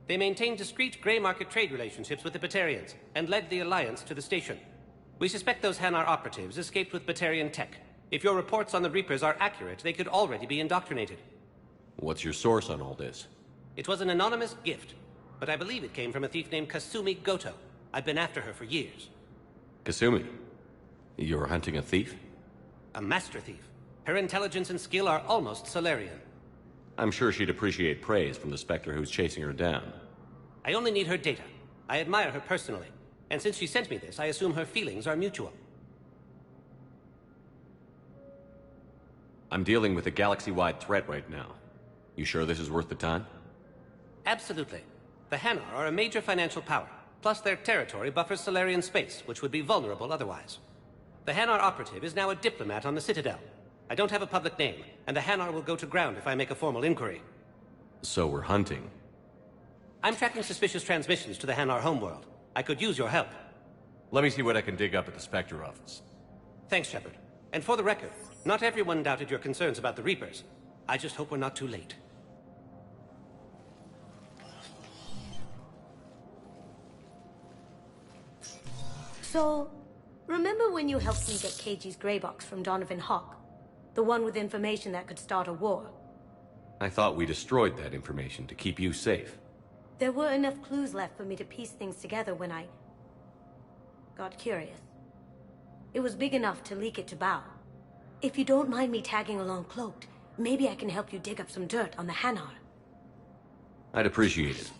They maintained discreet gray market trade relationships with the Batarians, and led the Alliance to the station. We suspect those Hanar operatives escaped with Batarian tech. If your reports on the Reapers are accurate, they could already be indoctrinated. What's your source on all this? It was an anonymous gift, but I believe it came from a thief named Kasumi Goto. I've been after her for years. Kasumi? You're hunting a thief? A master thief. Her intelligence and skill are almost Solarian. I'm sure she'd appreciate praise from the Spectre who's chasing her down. I only need her data. I admire her personally, and since she sent me this, I assume her feelings are mutual. I'm dealing with a galaxy-wide threat right now. You sure this is worth the time? Absolutely. The Hanar are a major financial power, plus their territory buffers Solarian space, which would be vulnerable otherwise. The Hanar operative is now a diplomat on the Citadel. I don't have a public name, and the Hanar will go to ground if I make a formal inquiry. So we're hunting. I'm tracking suspicious transmissions to the Hanar homeworld. I could use your help. Let me see what I can dig up at the Spectre office. Thanks, Shepard. And for the record, not everyone doubted your concerns about the Reapers. I just hope we're not too late. So, remember when you helped me get KG's gray box from Donovan Hawk? The one with information that could start a war? I thought we destroyed that information to keep you safe. There were enough clues left for me to piece things together when I got curious. It was big enough to leak it to Bao. If you don't mind me tagging along cloaked, maybe I can help you dig up some dirt on the Hanar. I'd appreciate it.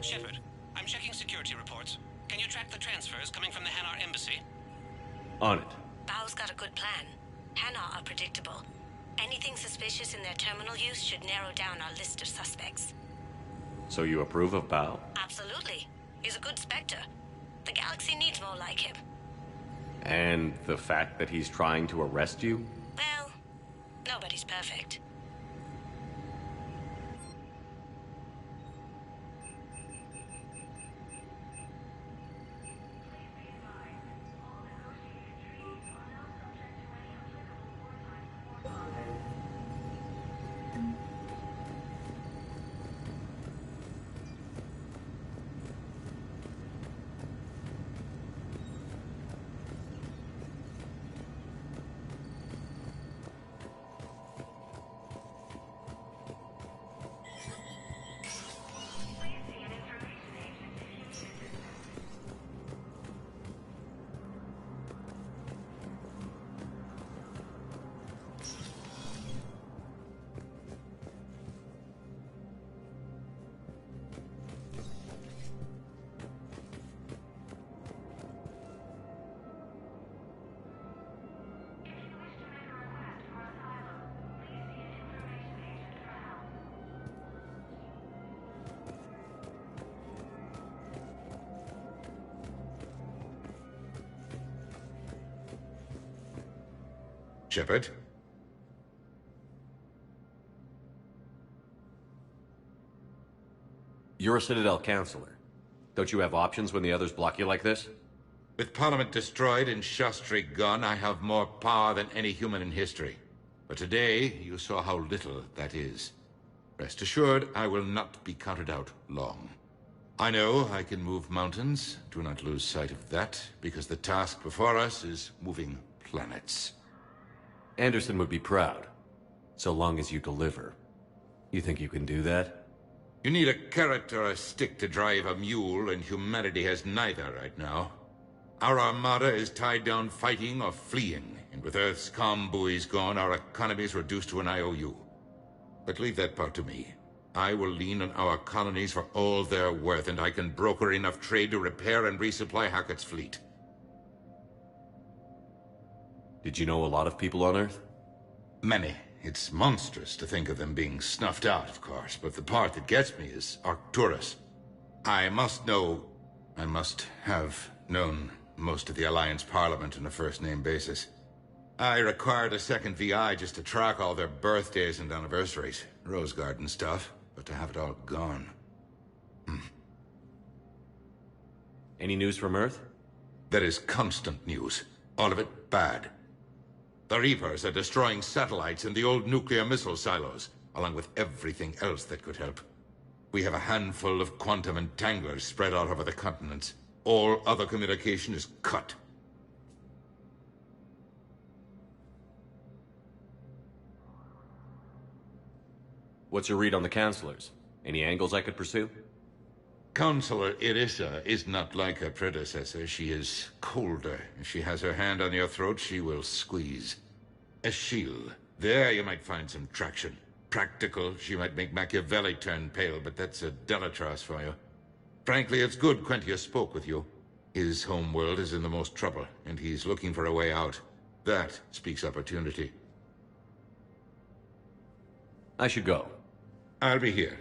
Shepard, I'm checking security reports. Can you track the transfers coming from the Hanar embassy? On it. Bao's got a good plan. Hanar are predictable. Anything suspicious in their terminal use should narrow down our list of suspects. So you approve of Bao? Absolutely. He's a good Spectre. The galaxy needs more like him. And the fact that he's trying to arrest you? Well, nobody's perfect. Shepard? You're a Citadel counselor. Don't you have options when the others block you like this? With Parliament destroyed and Shastri gone, I have more power than any human in history. But today, you saw how little that is. Rest assured, I will not be counted out long. I know I can move mountains. Do not lose sight of that, because the task before us is moving planets. Anderson would be proud, so long as you deliver. You think you can do that? You need a carrot or a stick to drive a mule, and humanity has neither right now. Our armada is tied down fighting or fleeing, and with Earth's comm buoys gone, our economy is reduced to an IOU. But leave that part to me. I will lean on our colonies for all they're worth, and I can broker enough trade to repair and resupply Hackett's fleet. Did you know a lot of people on Earth? Many. It's monstrous to think of them being snuffed out, of course, but the part that gets me is Arcturus. I must have known most of the Alliance Parliament on a first-name basis. I required a second VI just to track all their birthdays and anniversaries. Rose Garden stuff, but to have it all gone. Any news from Earth? There is constant news. All of it bad. The Reapers are destroying satellites and the old nuclear missile silos, along with everything else that could help. We have a handful of quantum entanglers spread out over the continents. All other communication is cut. What's your read on the counselors? Any angles I could pursue? Counselor Irissa is not like her predecessor. She is colder. If she has her hand on your throat, she will squeeze. Eschil. There you might find some traction. Practical, she might make Machiavelli turn pale, but that's a Delatras for you. Frankly, it's good Quentius spoke with you. His home world is in the most trouble, and he's looking for a way out. That speaks opportunity. I should go. I'll be here.